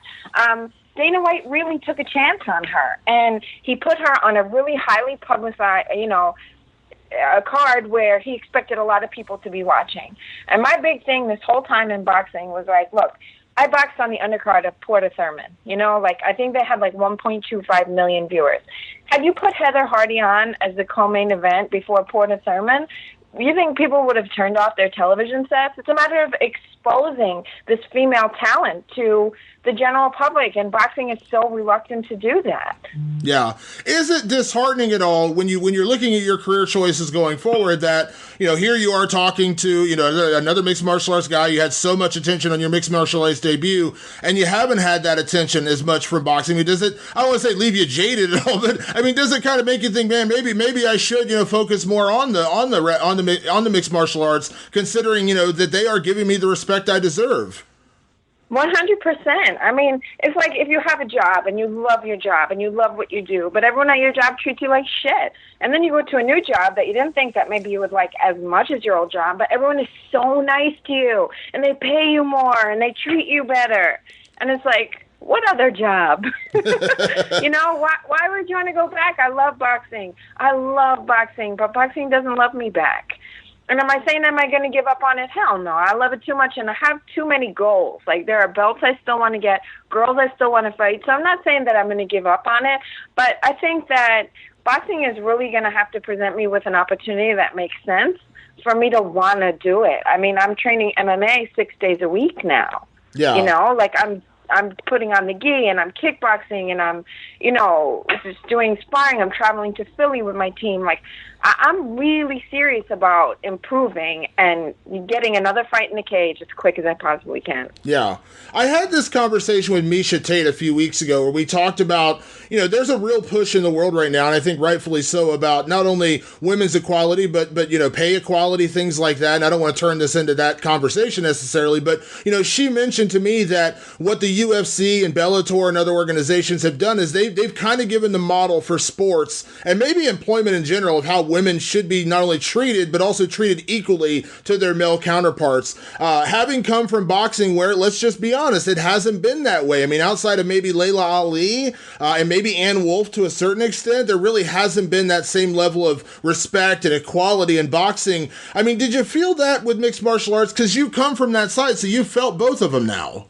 Dana White really took a chance on her, and he put her on a really highly publicized, a card where he expected a lot of people to be watching. And my big thing this whole time in boxing was like, look, I boxed on the undercard of Porter Thurman. I think they had 1.25 million viewers. Had you put Heather Hardy on as the co-main event before Porter Thurman, you think people would have turned off their television sets? It's a matter of exposing this female talent to the general public, and boxing is so reluctant to do that. Yeah. Is it disheartening at all when you're looking at your career choices going forward that, here you are talking to, another mixed martial arts guy, you had so much attention on your mixed martial arts debut, and you haven't had that attention as much from boxing? I mean, does it, I don't want to say leave you jaded at all, but I mean, does it kind of make you think, man, maybe I should, focus more on the mixed martial arts, considering, that they are giving me the respect I deserve? 100%. I mean, it's like if you have a job and you love your job and you love what you do, but everyone at your job treats you like shit. And then you go to a new job that you didn't think that maybe you would like as much as your old job, but everyone is so nice to you and they pay you more and they treat you better. And it's like, what other job? Why would you want to go back? I love boxing, but boxing doesn't love me back. And am I saying, am I going to give up on it? Hell no. I love it too much, and I have too many goals. Like, there are belts I still want to get, girls I still want to fight. So I'm not saying that I'm going to give up on it, but I think that boxing is really going to have to present me with an opportunity that makes sense for me to want to do it. I mean, I'm training MMA 6 days a week now. Yeah. I'm putting on the gi and I'm kickboxing and I'm, just doing sparring. I'm traveling to Philly with my team. Like, I'm really serious about improving and getting another fight in the cage as quick as I possibly can. Yeah. I had this conversation with Misha Tate a few weeks ago where we talked about, there's a real push in the world right now, and I think rightfully so, about not only women's equality, but pay equality, things like that. And I don't want to turn this into that conversation necessarily, but, she mentioned to me that what the UFC and Bellator and other organizations have done is they've kind of given the model for sports and maybe employment in general of how women should be not only treated, but also treated equally to their male counterparts. Having come from boxing where, let's just be honest, it hasn't been that way. I mean, outside of maybe Layla Ali and maybe Ann Wolfe to a certain extent, there really hasn't been that same level of respect and equality in boxing. I mean, did you feel that with mixed martial arts? Because you come from that side, so you felt both of them now.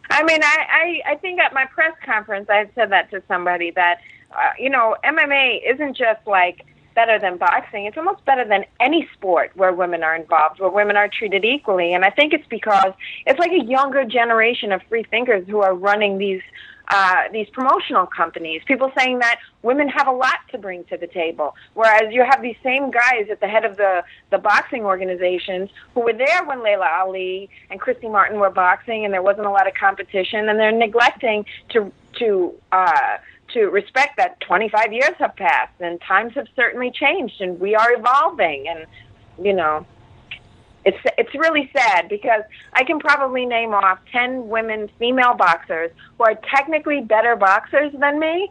I mean, I think at my press conference, I had said that to somebody that, MMA isn't just like better than boxing. It's almost better than any sport where women are involved, where women are treated equally. And I think it's because it's like a younger generation of free thinkers who are running these promotional companies, people saying that women have a lot to bring to the table, whereas you have these same guys at the head of the boxing organizations who were there when Layla Ali and Christy Martin were boxing and there wasn't a lot of competition, and they're neglecting to respect that 25 years have passed and times have certainly changed and we are evolving. And, it's really sad because I can probably name off 10 women, female boxers who are technically better boxers than me,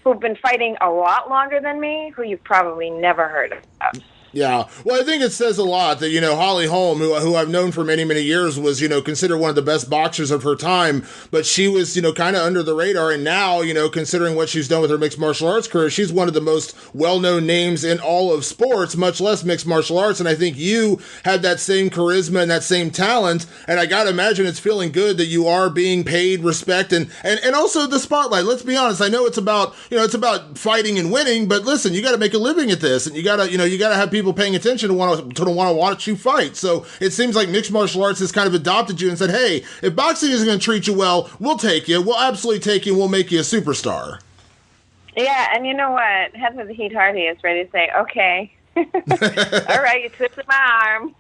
who've been fighting a lot longer than me, who you've probably never heard of. Yeah. Well, I think it says a lot that, Holly Holm, who I've known for many, many years, was, considered one of the best boxers of her time, but she was, kind of under the radar. And now, considering what she's done with her mixed martial arts career, she's one of the most well-known names in all of sports, much less mixed martial arts. And I think you had that same charisma and that same talent. And I got to imagine it's feeling good that you are being paid respect and also the spotlight. Let's be honest. I know it's about, it's about fighting and winning, but listen, you got to make a living at this, and you got to have people paying attention to want to watch you fight. So it seems like mixed martial arts has kind of adopted you and said, hey, if boxing isn't going to treat you well, we'll take you. We'll absolutely take you, and we'll make you a superstar. Yeah, and you know what? Heather the Heat Hardy is ready to say, okay, All right, you twisted my arm.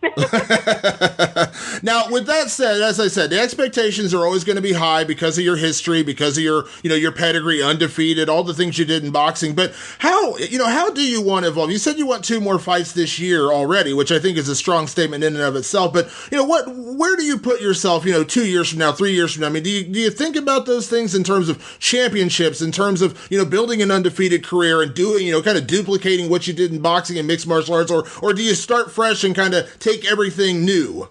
Now, with that said, as I said, the expectations are always going to be high because of your history, because of your pedigree, undefeated, all the things you did in boxing. But how do you want to evolve? You said you want 2 more fights this year already, which I think is a strong statement in and of itself. But where do you put yourself? 2 years from now, 3 years from now. I mean, do you think about those things in terms of championships, in terms of building an undefeated career and doing kind of duplicating what you did in boxing and mixed martial arts, or do you start fresh and kind of take everything new?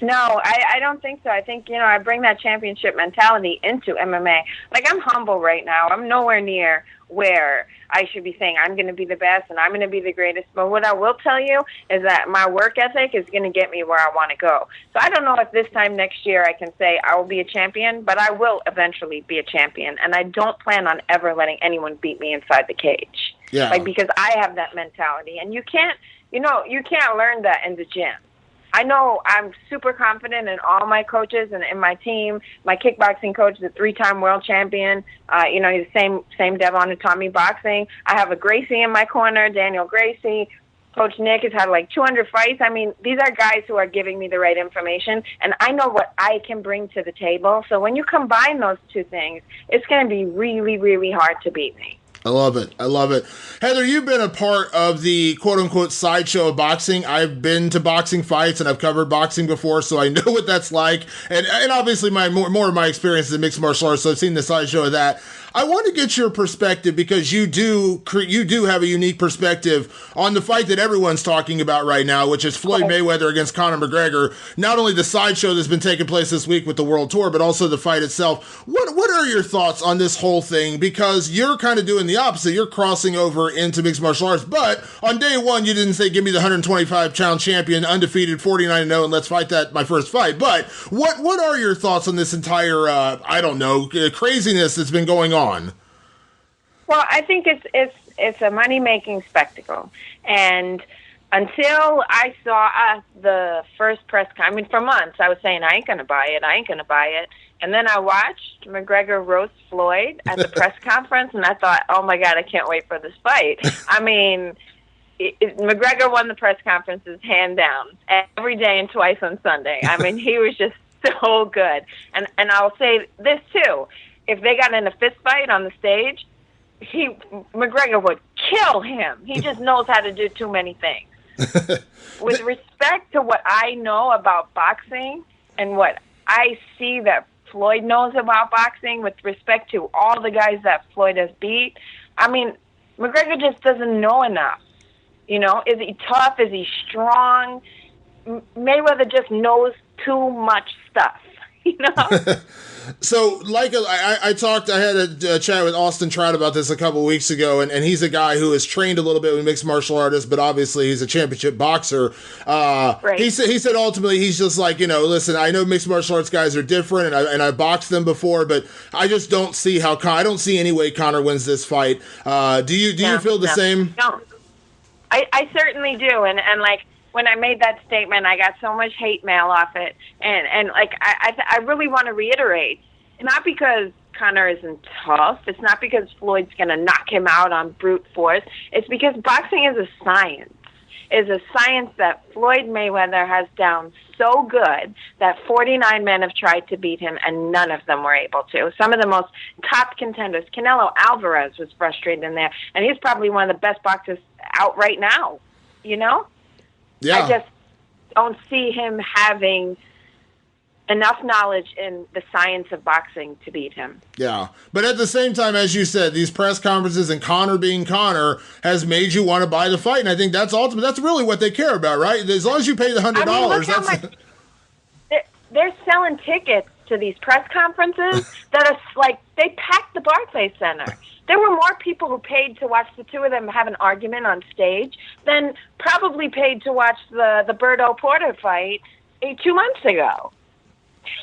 No, I don't think so. I think, I bring that championship mentality into MMA. Like, I'm humble right now. I'm nowhere near where I should be saying I'm going to be the best and I'm going to be the greatest. But what I will tell you is that my work ethic is going to get me where I want to go. So I don't know if this time next year I can say I will be a champion, but I will eventually be a champion. And I don't plan on ever letting anyone beat me inside the cage. Yeah. Because I have that mentality. And you can't learn that in the gym. I know I'm super confident in all my coaches and in my team. My kickboxing coach is a 3-time world champion. He's the same Devon who taught me boxing. I have a Gracie in my corner, Daniel Gracie. Coach Nick has had like 200 fights. I mean, these are guys who are giving me the right information, and I know what I can bring to the table. So when you combine those two things, it's going to be really, really hard to beat me. I love it. Heather, you've been a part of the quote-unquote sideshow of boxing. I've been to boxing fights, and I've covered boxing before, so I know what that's like. And obviously, more of my experience is in mixed martial arts, so I've seen the sideshow of that. I want to get your perspective because you do have a unique perspective on the fight that everyone's talking about right now, which is Floyd Mayweather against Conor McGregor. Not only the sideshow that's been taking place this week with the World Tour, but also the fight itself. What are your thoughts on this whole thing? Because you're kind of doing the opposite. You're crossing over into mixed martial arts, but on day one, you didn't say, give me the 125-pound champion, undefeated, 49-0, and let's fight that, my first fight. But what are your thoughts on this entire, craziness that's been going on? Well, I think it's a money-making spectacle. And until I saw the first press conference, for months I was saying, I ain't going to buy it. And then I watched McGregor roast Floyd at the press conference, and I thought, oh, my God, I can't wait for this fight. I mean, McGregor won the press conferences hand down every day and twice on Sunday. I mean, he was just so good. And I'll say this, too. If they got in a fist fight on the stage, McGregor would kill him. He just knows how to do too many things. With respect to what I know about boxing and what I see that Floyd knows about boxing, with respect to all the guys that Floyd has beat, I mean, McGregor just doesn't know enough. Is he tough? Is he strong? Mayweather just knows too much stuff. So, like I had a chat with Austin Trout about this a couple weeks ago, and he's a guy who has trained a little bit with mixed martial artists, but obviously he's a championship boxer. Right. He said ultimately he's just like, listen, I know mixed martial arts guys are different, and I boxed them before, but I just don't see I don't see any way Conor wins this fight. Do you feel the same? No, I certainly do, and like. When I made that statement, I got so much hate mail off it. And like, I really want to reiterate, not because Conor isn't tough. It's not because Floyd's going to knock him out on brute force. It's because boxing is a science. It's a science that Floyd Mayweather has down so good that 49 men have tried to beat him, and none of them were able to. Some of the most top contenders. Canelo Alvarez was frustrated in there, and he's probably one of the best boxers out right now, Yeah. I just don't see him having enough knowledge in the science of boxing to beat him. Yeah. But at the same time, as you said, these press conferences and Conor being Conor has made you want to buy the fight. And I think that's ultimate. That's really what they care about, right? As long as you pay the $100. Look how much they're selling tickets to these press conferences that are like, they packed the Barclays Center. There were more people who paid to watch the two of them have an argument on stage than probably paid to watch the Berto Porter fight 2 months ago.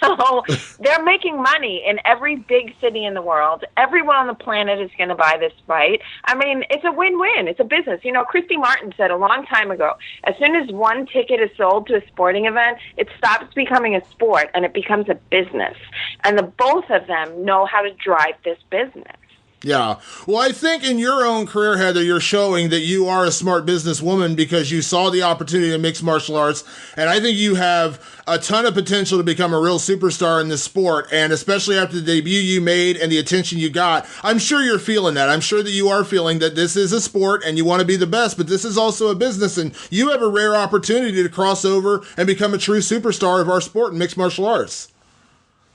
So they're making money in every big city in the world. Everyone on the planet is going to buy this fight. I mean, it's a win-win. It's a business. Christy Martin said a long time ago, as soon as one ticket is sold to a sporting event, it stops becoming a sport and it becomes a business. And the both of them know how to drive this business. Yeah. Well, I think in your own career, Heather, you're showing that you are a smart businesswoman because you saw the opportunity in mixed martial arts. And I think you have a ton of potential to become a real superstar in this sport. And especially after the debut you made and the attention you got, I'm sure you're feeling that. I'm sure that you are feeling that this is a sport and you want to be the best, but this is also a business. And you have a rare opportunity to cross over and become a true superstar of our sport in mixed martial arts.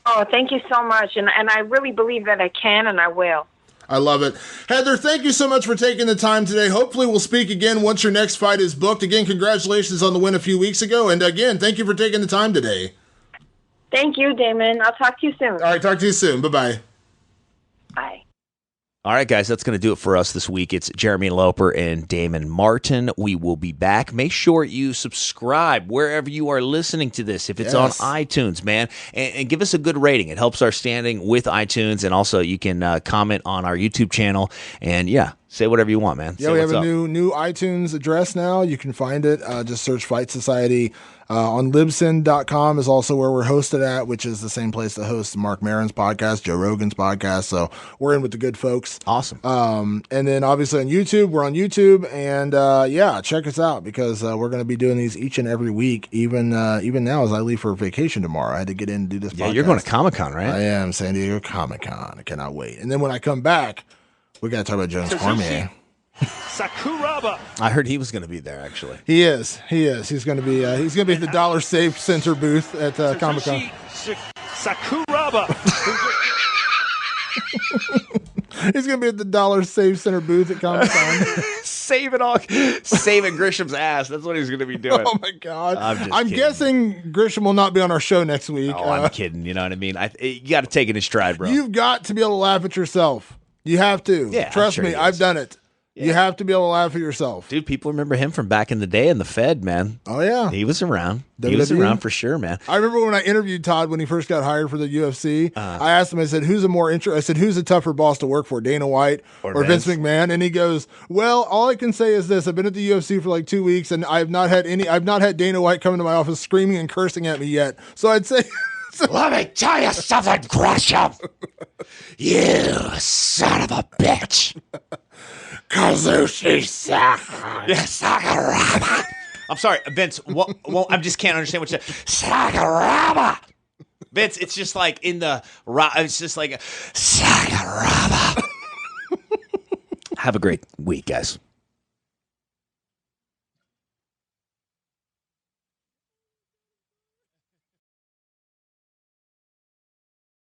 Oh, thank you so much. And I really believe that I can and I will. I love it. Heather, thank you so much for taking the time today. Hopefully we'll speak again once your next fight is booked. Again, congratulations on the win a few weeks ago. And again, thank you for taking the time today. Thank you, Damon. I'll talk to you soon. All right, talk to you soon. Bye-bye. Bye. All right, guys, that's going to do it for us this week. It's Jeremy Loper and Damon Martin. We will be back. Make sure you subscribe wherever you are listening to this. If it's on iTunes, man, and give us a good rating. It helps our standing with iTunes, and also you can comment on our YouTube channel. And, say whatever you want, man. Yeah, we have a new iTunes address now. You can find it. Just search Fight Society. On Libsyn.com is also where we're hosted at, which is the same place that hosts Mark Maron's podcast, Joe Rogan's podcast. So we're in with the good folks. Awesome. And then obviously on YouTube, we're on YouTube. And check us out because we're going to be doing these each and every week, even now as I leave for vacation tomorrow. I had to get in and do this podcast. Yeah, you're going to Comic-Con, right? I am, San Diego Comic-Con. I cannot wait. And then when I come back, we got to talk about Jones Cormier. Sakuraba. I heard he was going to be there, actually. He is. He's going to be at the Dollar Save Center booth at Comic-Con. Sakuraba. He's going to be at the Dollar Save Center booth at Comic-Con. Saving Grisham's ass. That's what he's going to be doing. Oh, my God. I'm guessing Grisham will not be on our show next week. Oh, I'm kidding. You know what I mean? You got to take it in stride, bro. You've got to be able to laugh at yourself. You have to. Yeah, Trust me, I've done it. Yeah. You have to be able to laugh at yourself. Dude, people remember him from back in the day in the Fed, man. Oh, yeah. He was around. WWE? He was around for sure, man. I remember when I interviewed Todd when he first got hired for the UFC. I asked him, I said, who's a tougher boss to work for, Dana White or Vince McMahon? And he goes, well, all I can say is this. I've been at the UFC for like 2 weeks, and I've not had Dana White come into my office screaming and cursing at me yet. So I'd say... Let me tell you something, Gresham. You son of a bitch. Kazushi Sakuraba. I'm sorry, Vince. I just can't understand what you said. Sakuraba. Vince, it's just like it's just like Sakuraba. Have a great week, guys.